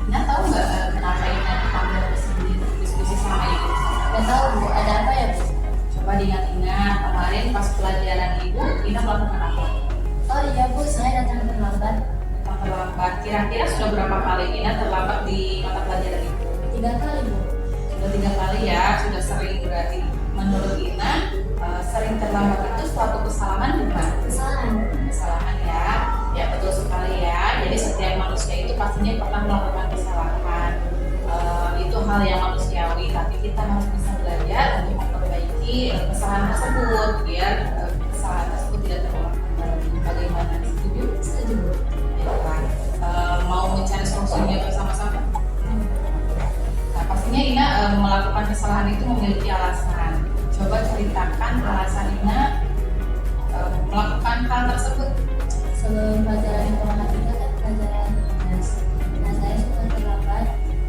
Ina tahu nggak kenapa Ina dipanggil ke sini untuk diskusi sama Ibu? Nggak tahu Bu, ada apa ya Bu? Coba diingat-ingat, kemarin pas pelajaran Ibu, Ina melakukan apa? Oh iya Bu, saya datang terlambat. Datang terlambat. Kira-kira sudah berapa kali Ina terlambat di mata pelajaran Ibu? 3 kali Bu. Sudah 3 kali ya, sudah sering berarti. Menurut Ina, sering terlambat itu suatu kesalahan bukan? Kesalahan ya. Ya betul sekali ya. Jadi setiap manusia itu pastinya pernah melakukan kesalahan. Itu hal yang manusiawi, tapi kita harus bisa belajar untuk memperbaiki kesalahan tersebut biar kesalahan tersebut tidak terulang kembali. Bagaimana? Setuju? Setuju Bu. Baiklah. Mau mencari solusinya bersama-sama? Nah, pastinya Ina melakukan kesalahan itu memiliki alasan. Coba ceritakan alasan Ina melakukan hal tersebut. Sebelum pelajaran informatika kan pelajaran IPS. Nah saya suka terlambat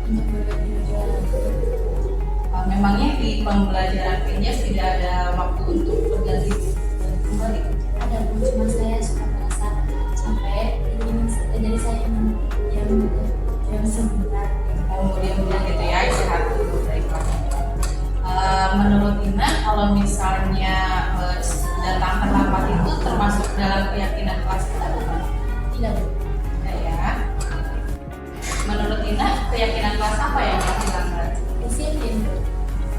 untuk berbagi pelajaran. Memangnya di pembelajaran IPS tidak ada waktu untuk berganti kembali? Ada Bu, cuma saya suka merasa sampai ini jadi saya yang sebentar. Kemudian gitu ya, istirahat dulu. Baiklah. Menurut Ina, kalau misalnya datang terlambat itu termasuk dalam keyakinan kelas kita bukan? Tidak Bu. Nah, ya. Menurut Ina, keyakinan kelas apa yang harus dilanggar? Disiplin Bu.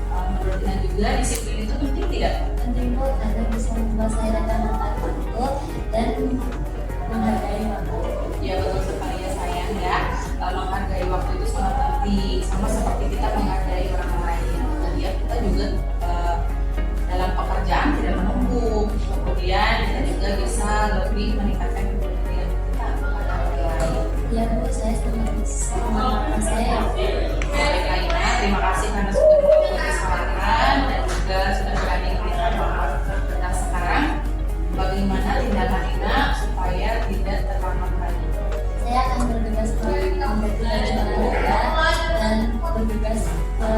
Menurut Ina juga disiplin itu penting tidak? Penting Bu, karena bisa membuat saya datang tepat waktu dan menghargai waktu. Ya betul sekali ya sayang ya. Menghargai waktu itu sangat penting. Sama seperti kita menghargai orang lain. Kemudian kita juga dalam pekerjaan tidak menumpuk. Kemudian kita juga bisa lebih meningkatkan kepedulian kita kepada orang lain. Ya Bu, saya sama bapak saya. Baik Laina, terima kasih karena sudah mengikuti kesalahan dan juga sudah berani meminta maaf. Nah sekarang bagaimana tindakan Ina supaya tidak terlambat lagi? Saya akan bergegas ke mendaki dari olahraga dan bergegas ke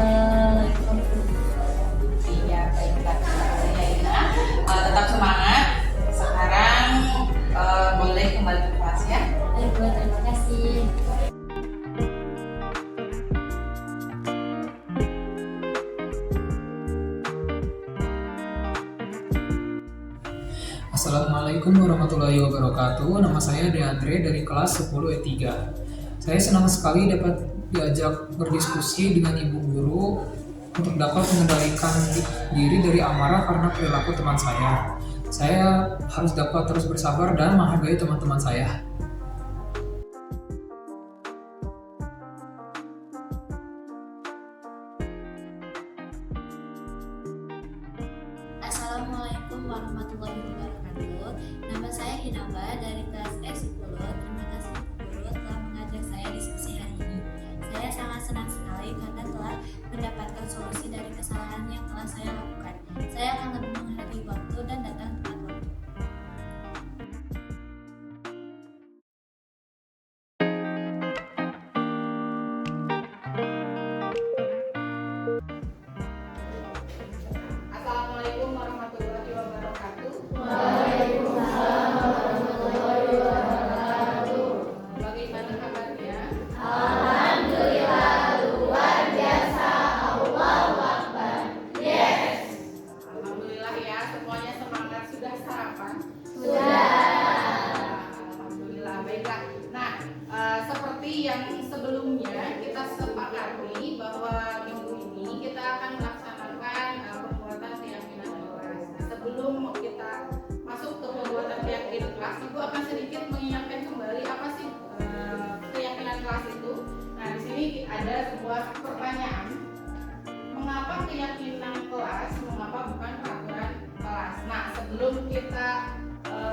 Iya, baiklah. Ya Ina, tetap semangat. Sekarang boleh kembali ke kelas ya. Baik Bu, terima kasih. Assalamualaikum warahmatullahi wabarakatuh. Nama saya Deandre dari kelas 10 E3. Saya senang sekali dapat diajak berdiskusi dengan Ibu Guru untuk dapat mengendalikan diri dari amarah karena perilaku teman saya. Saya harus dapat terus bersabar dan menghargai teman-teman saya. Assalamualaikum warahmatullahi wabarakatuh. Nama saya Hinaba dari kelas S10. Terima kasih Bu Guru telah mengajak saya diskusi hari ini. Saya sangat senang sekali karena telah mendapatkan solusi dari kesalahan yang telah saya lakukan. Saya akan lebih menghargai waktu dan datang tepat waktu. Assalamualaikum warahmatullahi wabarakatuh. Bagaimana kabarnya? Alhamdulillah ya, semuanya semangat. Sudah sarapan? Alhamdulillah, baiklah. Nah, seperti yang sebelumnya kita sepakati bahwa minggu ini kita akan melaksanakan pembuatan keyakinan kelas. Nah, sebelum kita masuk ke pembuatan keyakinan kelas, Ibu akan sedikit mengingatkan kembali apa sih keyakinan kelas itu. Nah, di sini ada sebuah pertanyaan. Mengapa keyakinan kelas, mengapa bukan peraturan kelas? Nah, sebelum kita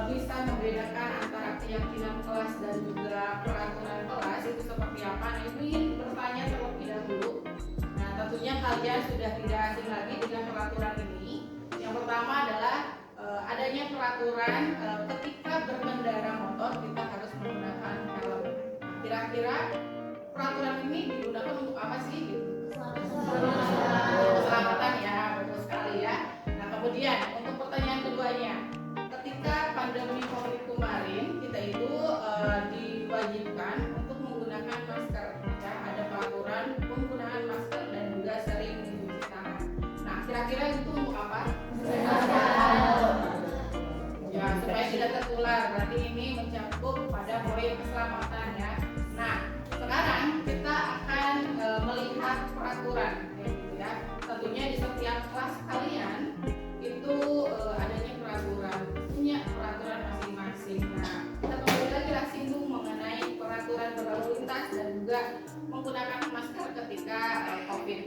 bisa membedakan antara keyakinan kelas dan juga peraturan kelas itu seperti apa, nah Ibu ingin bertanya terlebih dahulu. Nah, tentunya kalian sudah tidak asing lagi dengan peraturan ini. Yang pertama adalah adanya peraturan ketika berkendara motor kita harus menggunakan helm. Nah, kira-kira peraturan ini digunakan untuk apa sih? Keselamatan ya, betul sekali ya. Nah, kemudian untuk pertanyaan keduanya, ketika pandemi COVID kemarin kita itu diwajibkan untuk menggunakan masker. Ya, ada peraturan penggunaan masker dan juga sering mencuci tangan. Nah, kira-kira itu untuk apa? Ya, supaya tidak tertular. Berarti ini mencakup pada poin keselamatan ya. Nah, sekarang kita akan melihat peraturan ya, gitu ya. Tentunya di setiap kelas kalian itu adanya peraturan, punya peraturan masing-masing. Nah, kita kembali lagi singgung mengenai peraturan berlalu lintas dan juga menggunakan masker ketika COVID.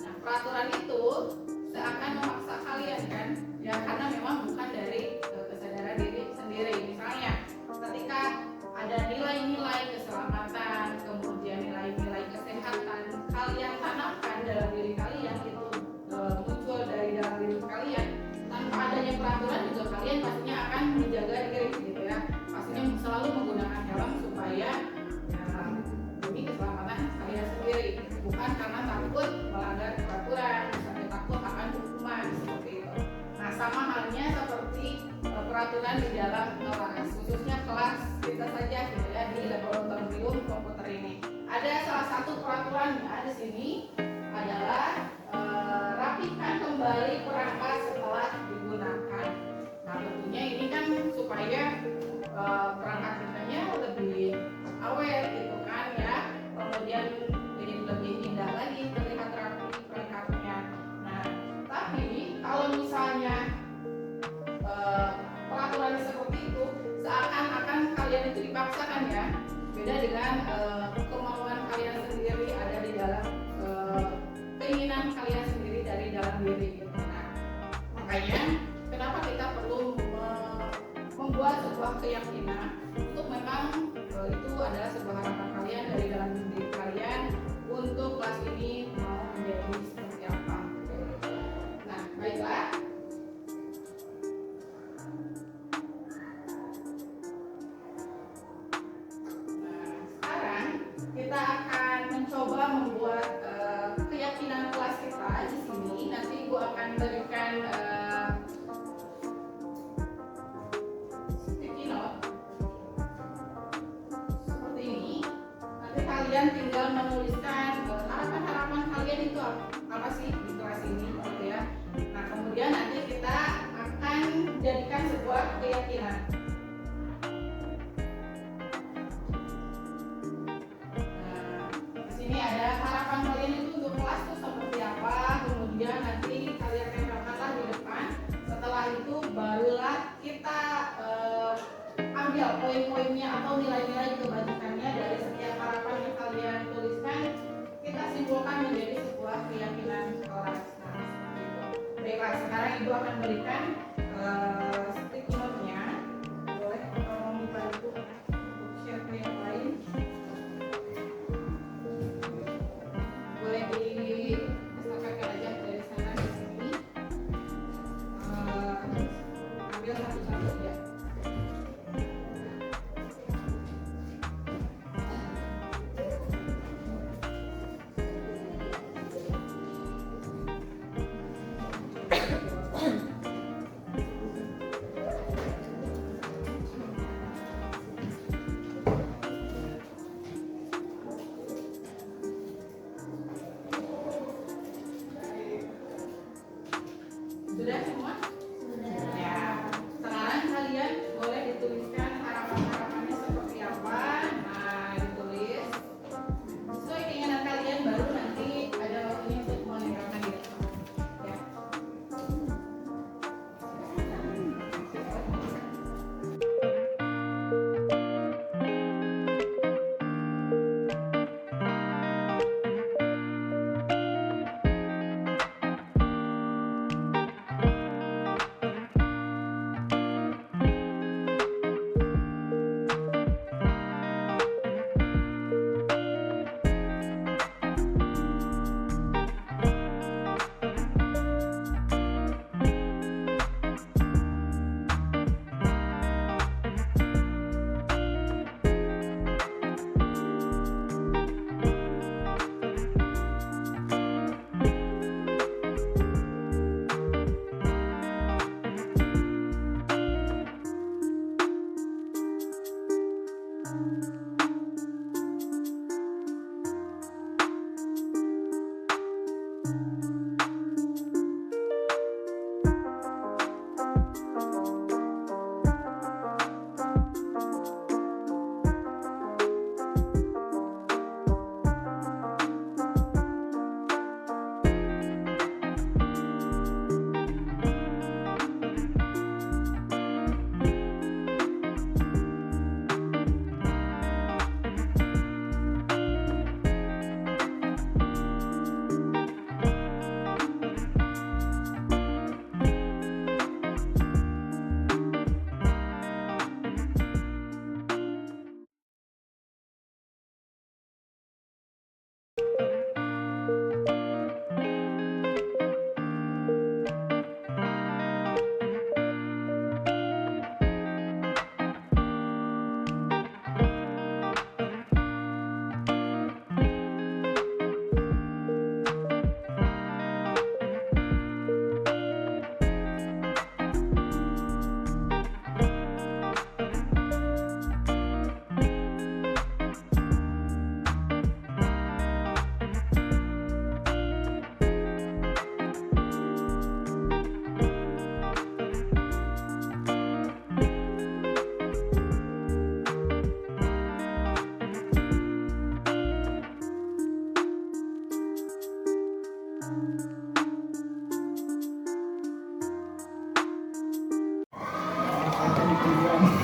Nah, peraturan itu seakan memaksa kalian kan, ya karena memang bukan dari kesadaran diri sendiri. Misalnya, ketika ada nilai-nilai keselamatan, kemudian nilai-nilai kesehatan kalian tanamkan dalam diri kalian itu muncul dari dalam diri kalian. Tanpa adanya peraturan juga kalian pastinya akan menjaga diri gitu ya. Pastinya selalu menggunakan helm supaya demi keselamatan kalian sendiri, bukan karena takut melanggar peraturan, sampai takut akan hukuman seperti itu. Nah, sama halnya seperti peraturan di dalam kelas, khususnya kelas kita saja gitu ya, di laboratorium komputer ini. Ada salah satu peraturannya di sini adalah rapikan kembali perangkat setelah digunakan. Nah, tentunya ini kan supaya perangkat kitanya lebih awet gitu kan ya. Kemudian jadi lebih indah lagi, terlihat rapi perangkatnya. Nah, tapi kalau misalnya peraturan seperti itu beda dengan kemauan kalian sendiri ada di dalam keinginan kalian sendiri dari dalam diri gitu. Nah, makanya kenapa kita perlu membuat sebuah keyakinan untuk memang itu adalah sebuah harapan kalian dari dalam diri kalian untuk kelas ini mau menjadi seperti apa. Nah, baiklah. Kita akan mencoba membuat keyakinan kelas kita di sini. Nanti Ibu akan berikan sticky note seperti ini. Nanti kalian tinggal menuliskan harapan-harapan kalian itu apa sih di kelas ini, gitu ya. Nah, kemudian nanti kita akan jadikan sebuah keyakinan. Ini ada harapan kalian itu untuk kelas itu seperti apa, kemudian nanti kalian tempelkanlah di depan. Setelah itu barulah kita ambil poin-poinnya atau nilai-nilai kebajikannya dari setiap harapan yang kalian tuliskan, kita simpulkan menjadi sebuah keyakinan kelas. Nah, gitu. Baiklah, sekarang Ibu akan berikan sticky note-nya. Boleh tolong dibantu untuk share ke yang lain. Boleh diestafetkan aja dari sana ke sini. Ambil satu-satu ya. Sudah semua? Sudah. Ya. Sekarang kalian boleh dituliskan harapan-harapannya seperti apa. Nah, ditulis sesuai keinginan kalian, baru nanti ada waktunya untuk meninggalkan diri. Ya.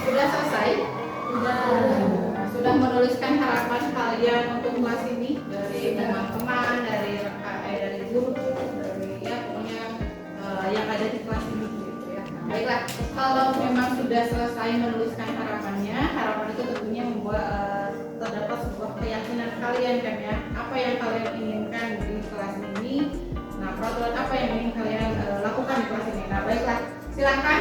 Sudah selesai? Sudah menuliskan selain menuliskan harapannya, harapan itu tentunya membuat terdapat sebuah keyakinan kalian kan ya, apa yang kalian inginkan di kelas ini. Nah, peraturan apa yang ingin kalian lakukan di kelas ini. Nah, baiklah, silakan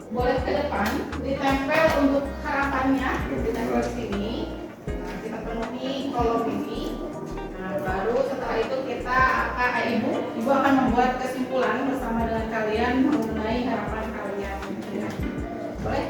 boleh ke depan, ditempel untuk harapannya, ditempel di sini. Nah, kita penuhi kolom ini. Nah, baru setelah itu kita akan ibu akan membuat kesimpulan bersama dengan kalian mengenai harapan kalian. Ya. Boleh?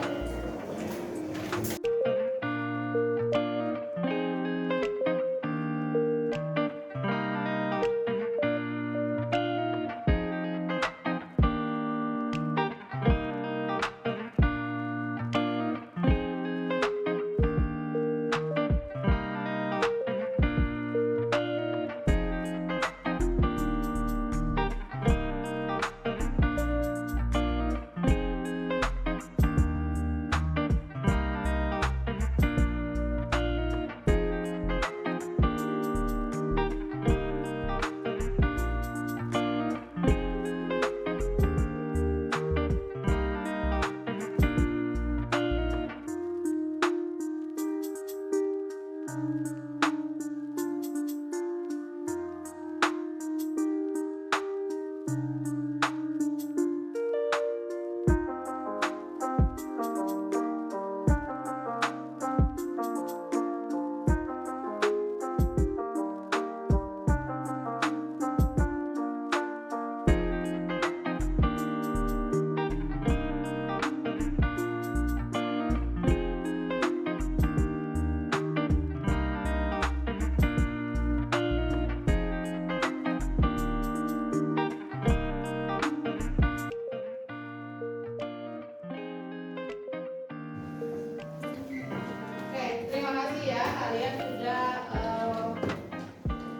Oke, terima kasih ya, kalian sudah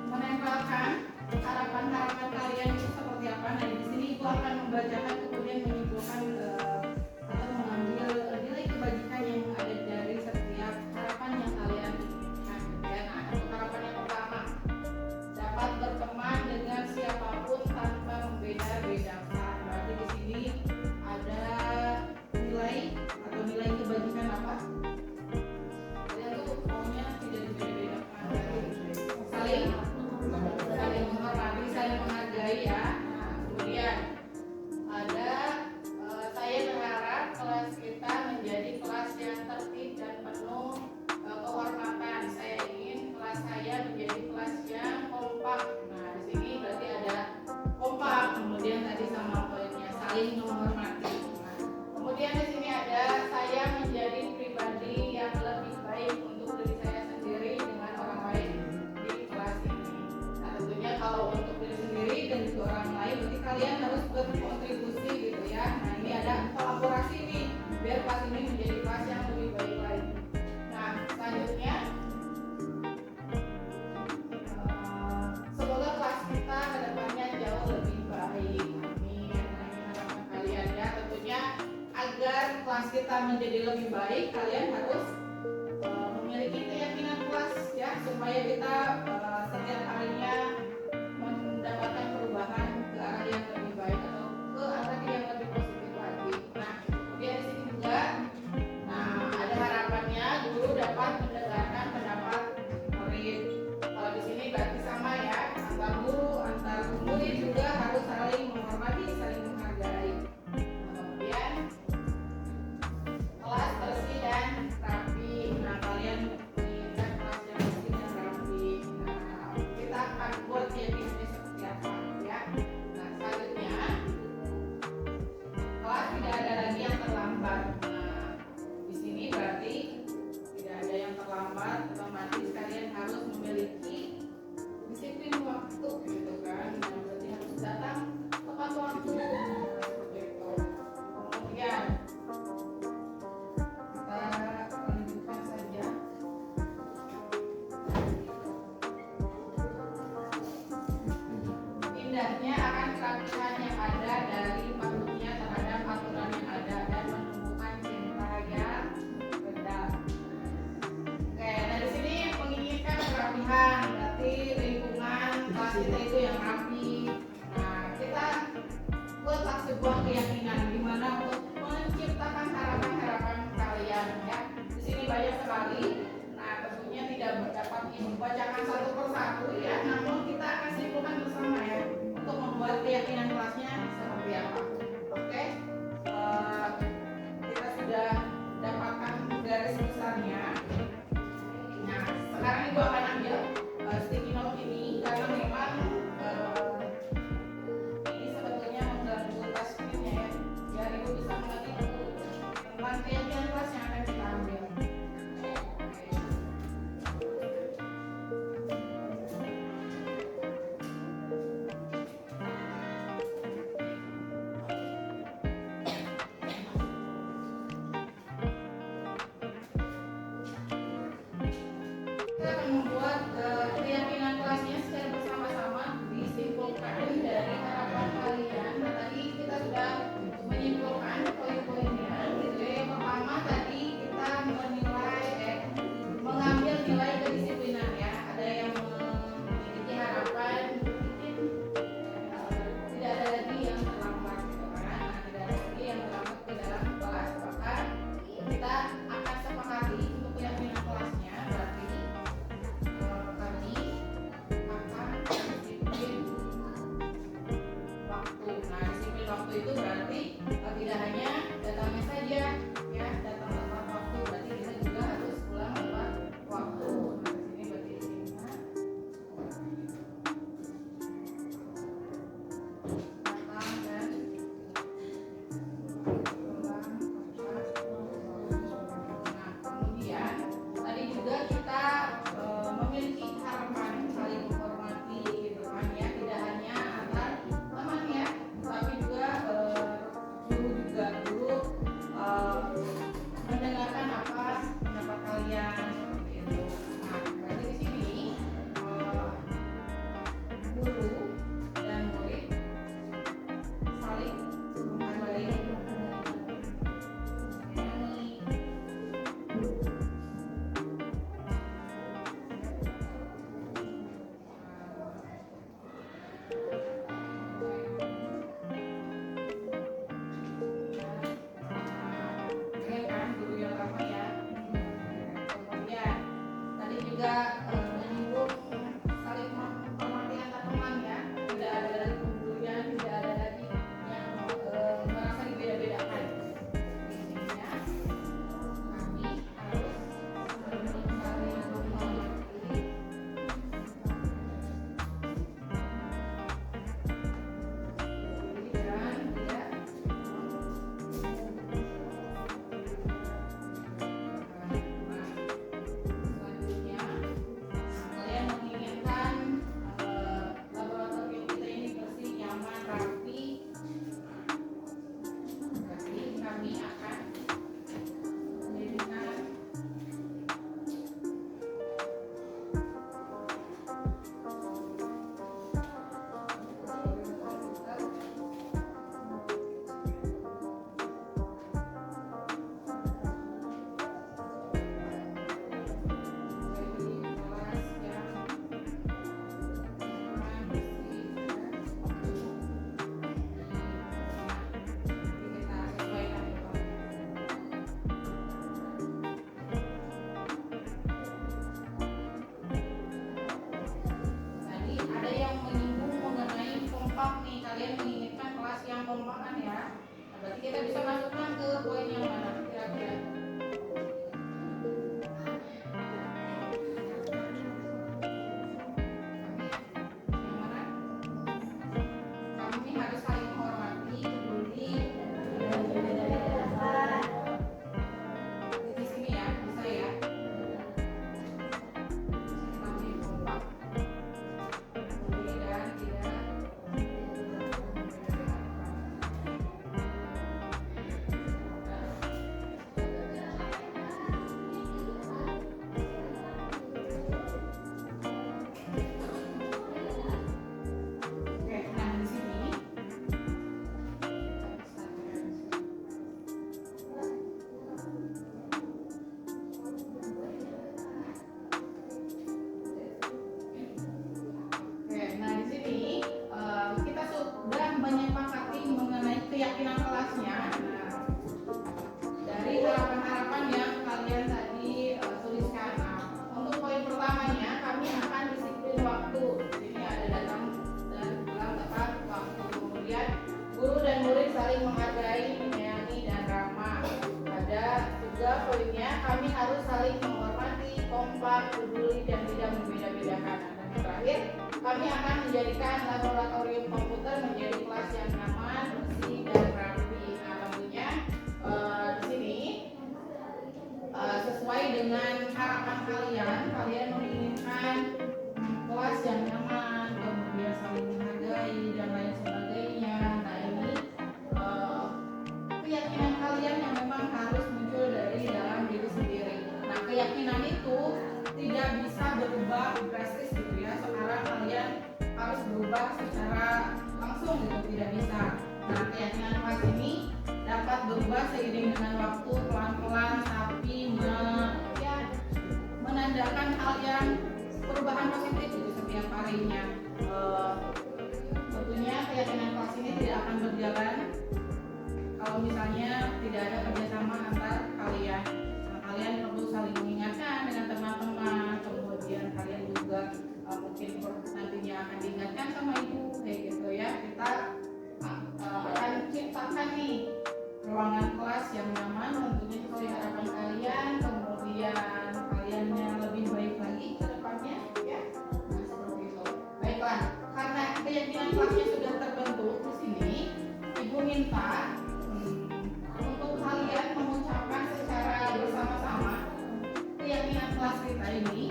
menempelkan harapan-harapan kalian itu seperti apa. Nah, di sini Ibu akan membacakan kemudian menyimpulkan atau mengambil nilai kebajikan yang ada dari setiap harapan yang kalian inginkan. Ya, nah, untuk harapan yang pertama, dapat berteman dengan siapapun tanpa membeda-bedakan. Berarti di sini ada nilai atau nilai kebajikan apa? Maunya tidak dibeda-bedakan, saling menghormati, saling menghargai ya. Nah, kemudian ada saya berharap kelas kita menjadi kelas yang tertib dan penuh kehormatan. Saya ingin kelas saya menjadi kelas yang kompak. Nah, di sini berarti ada kompak, kemudian tadi sama poinnya saling menghormati. Nah, kemudian di sini ada saya menjadi pribadi yang lebih baik untuk diri saya sendiri dengan orang lain di kelas ini. Nah, tentunya kalau untuk diri sendiri dan juga orang lain, berarti kalian harus berkontribusi gitu ya. Nah, ini ada kolaborasi nih, biar kelas ini menjadi kelas yang lebih baik lagi. Nah, selanjutnya semoga kelas kita kedepannya jauh lebih baik. Amin. Nah, ini harapan kalian ya. Tentunya agar kelas kita menjadi lebih baik, kalian harus memiliki keyakinan kelas ya, supaya kita setiap harinya mendapatkan perubahan ke arah yang lebih baik atau ke arah yang lebih positif lagi. Nah, kemudian di sini juga, nah ada harapannya guru dapat mendengarkan pendapat murid. Kalau di sini berarti sama ya, antar guru, antar murid juga harus saling menghormati, saling menghargai. Nah, kemudian kelas bersih dan rapi. Nah, kalian menginginkan kelas yang bersih dan rapi. Nah, kita akan buat keyakinannya seperti apa ya. Nah, selanjutnya kelas tidak ada lagi yang terlambat. Nah, di sini berarti tidak ada yang terlambat, otomatis kalian harus memiliki disiplin waktu gitu kan. Nah, berarti harus datang tepat waktu. Nah, seperti itu. Kemudian kita lanjutkan saja. Indahnya akan kerapihan yang ada dari patuhnya terhadap aturan yang ada dan menumbuhkan cinta yang rendah. Oke, nah di sini menginginkan kerapihan, berarti lingkungan kelas kita itu yang rapi. Nah, kita buatlah sebuah keyakinan di mana untuk menciptakan harapan Ibu bacakan satu persatu ya, namun kita akan simpulkan bersama ya untuk membuat keyakinan kelasnya seperti apa. Oke, kita sudah dapatkan garis besarnya. Nah, sekarang Ibu akan ambil sticky note ini karena memang ini sebetulnya mengganggu tas screen-nya ya, biar Ibu bisa mengerti tentang keyakinan kelas yang akan kita ambil. Kita akan membuat keyakinan kelasnya secara bersama-sama disimpulkan dari harapan kalian. Nah, tadi kita sudah menyimpulkan poin-poinnya. Gitu ya. Yang pertama tadi kita mengambil nilai kedisiplinan ya. Ada yang memiliki harapan mungkin tidak ada lagi yang terlambat gitu kan. Nah, tidak ada lagi yang terlambat ke dalam kelas. Maka kita akan sepakati untuk keyakinan kelasnya berarti kami akan disiplin waktu. Nah, disiplin waktu itu berarti tidak hanya datangnya saja ya, datang tepat waktu, berarti kita juga harus pulang tepat waktu. Nah, di sini berarti disiplin datang dan pulang tepat waktu. Nah, kemudian tadi juga kita memiliki harapan saling menghormati gitu kan ya, tidak hanya antar teman ya, tapi juga guru mendengarkan apa pendapat kalian seperti itu. Nah, berarti di sini guru dan murid saling menghargai guru yang ramai ya. Kemudian tadi juga menyinggung saling menghormati antar teman ya. Tidak ada lagi pembulian, tidak ada lagi yang merasa dibeda-bedakan. Intinya kami harus saling menghormati dan tidak selanjutnya kalian menginginkan laboratorium kita ini bersih, nyaman, rapi. Berarti kami akan mendirikan tadi ada yang menyinggung mengenai kompak nih, kalian menginginkan kelas yang kompak kan ya. Nah, berarti kita bisa masukkan ke poin yang mana kira-kira? Yang mana? Kami harus saling menghormati, peduli. Di sini ya, bisa ya. Kami kompak, peduli dan tidak membedakan. terakhir, kami akan menjadikan laboratorium komputer menjadi kelas yang nyaman, bersih, dan rapi. Nah, tentunya di sini sesuai dengan harapan kalian menginginkan kelas yang nyaman, kemudian saling menghargai dan lain sebagainya. Nah, ini keyakinan kalian yang memang harus muncul dari dalam diri sendiri. Nah, keyakinan itu tidak bisa berubah drastis gitu ya. Sekarang kalian harus berubah secara langsung gitu, tidak bisa. Nah, keyakinan kelas ini dapat berubah seiring dengan waktu, pelan-pelan, tapi menandakan hal yang perubahan positif gitu setiap harinya. Tentunya keyakinan kelas ini tidak akan berjalan kalau misalnya tidak ada kerjasama antar kalian. Nah, kalian perlu saling mengingatkan dengan teman-teman, kemudian kalian juga mungkin nantinya akan diingatkan sama ibu kayak gitu ya. Kita akan ciptakan nih ruangan kelas yang nyaman, tentunya sesuai harapan kalian, kemudian kaliannya lebih baik lagi ke depannya ya. Nah, seperti itu. Baiklah, karena keyakinan kelasnya sudah terbentuk di sini, ibu minta untuk kalian mengucapkan secara bersama-sama keyakinan kelas kita ini,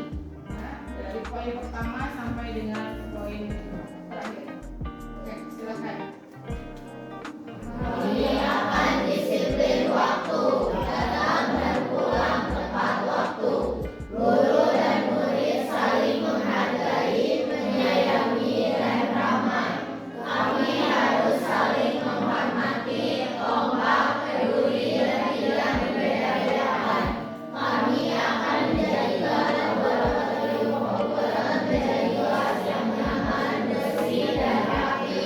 ya, dari poin pertama sampai dengan poin terakhir. Oke, silakan. Kami akan disiplin waktu, datang dan pulang tepat waktu. Guru dan murid saling menghargai, menyayangi, dan ramah. Kami harus saling menghormati, kompak, peduli, dan tidak membeda-bedakan. Kami akan menjadikan laboratorium komputer menjadi kelas yang nyaman, bersih, dan rapi.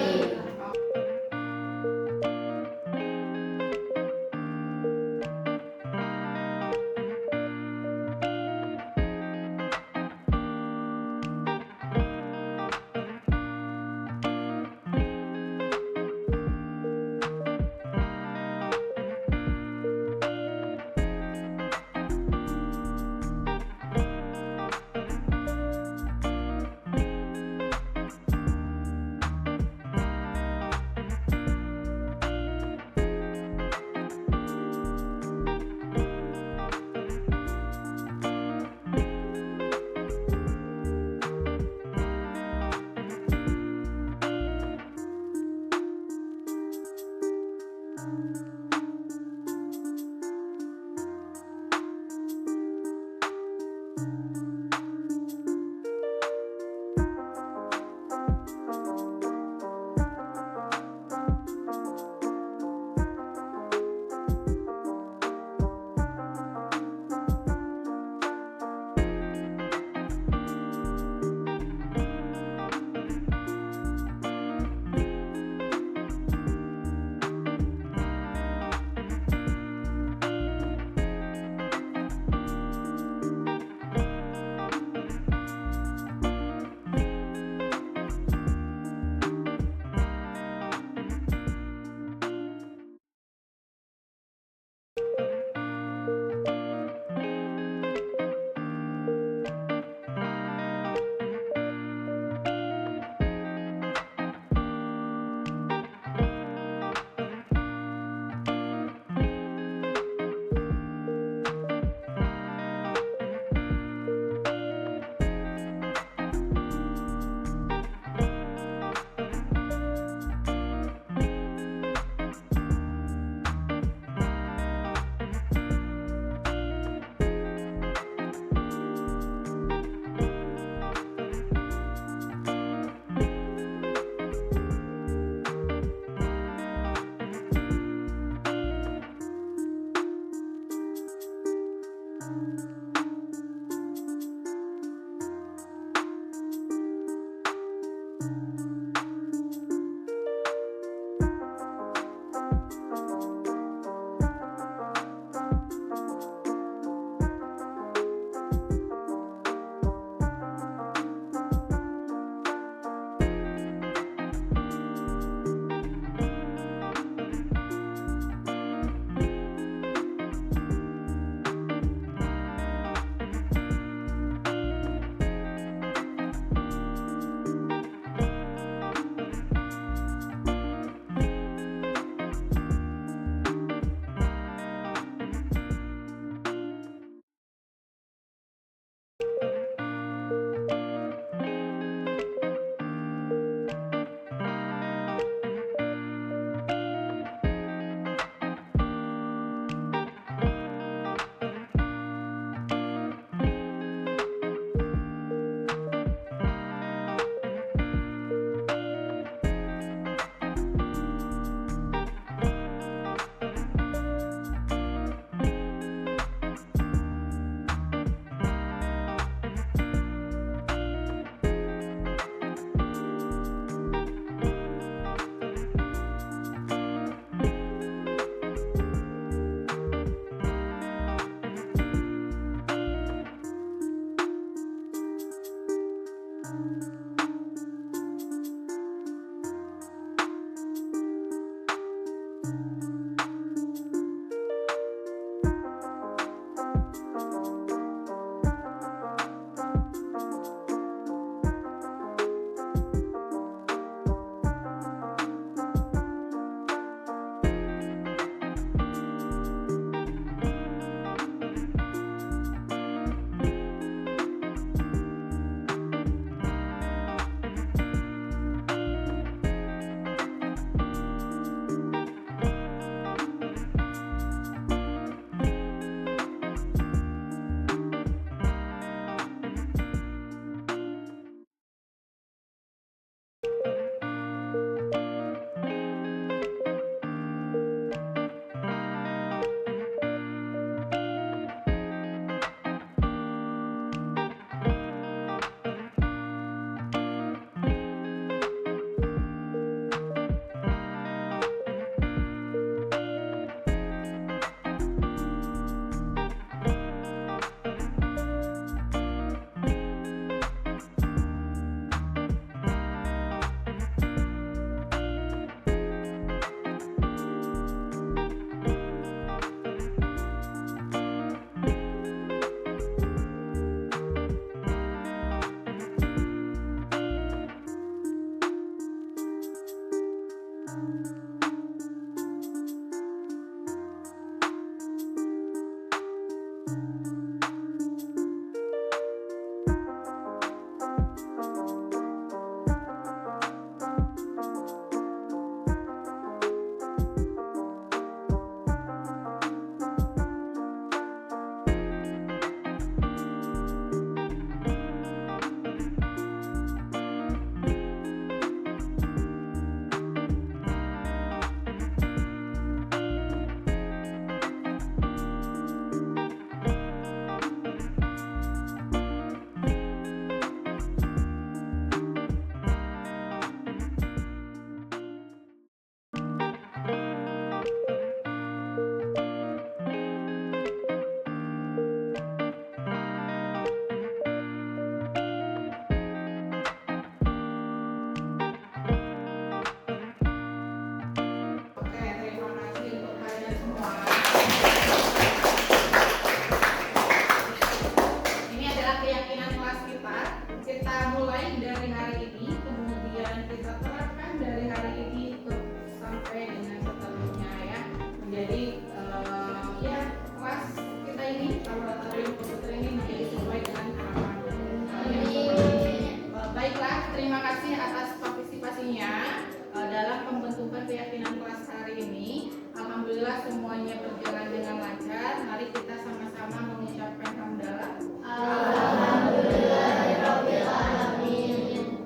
terima kasih atas partisipasinya dalam pembentukan keyakinan kelas hari ini. Alhamdulillah semuanya berjalan dengan lancar. Mari kita sama-sama mengucapkan hamdalah.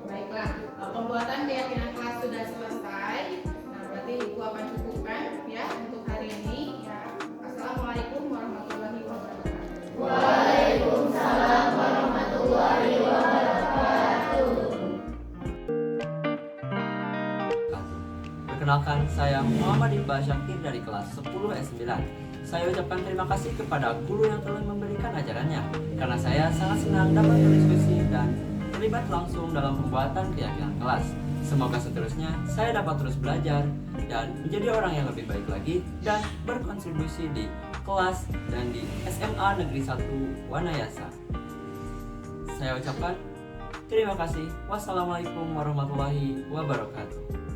Baiklah, pembuatan keyakinan kelas sudah selesai. Nah, berarti Ibu akan cukupkan ya untuk hari ini. Ya. Assalamualaikum warahmatullahi wabarakatuh. Perkenalkan, saya Muhammad Iqbal Syakir dari kelas 10 S9. Saya ucapkan terima kasih kepada guru yang telah memberikan ajarannya, karena saya sangat senang dapat berdiskusi dan terlibat langsung dalam pembuatan keyakinan kelas. Semoga seterusnya saya dapat terus belajar dan menjadi orang yang lebih baik lagi dan berkontribusi di kelas dan di SMA Negeri 1 Wanayasa. Saya ucapkan terima kasih. Wassalamualaikum warahmatullahi wabarakatuh.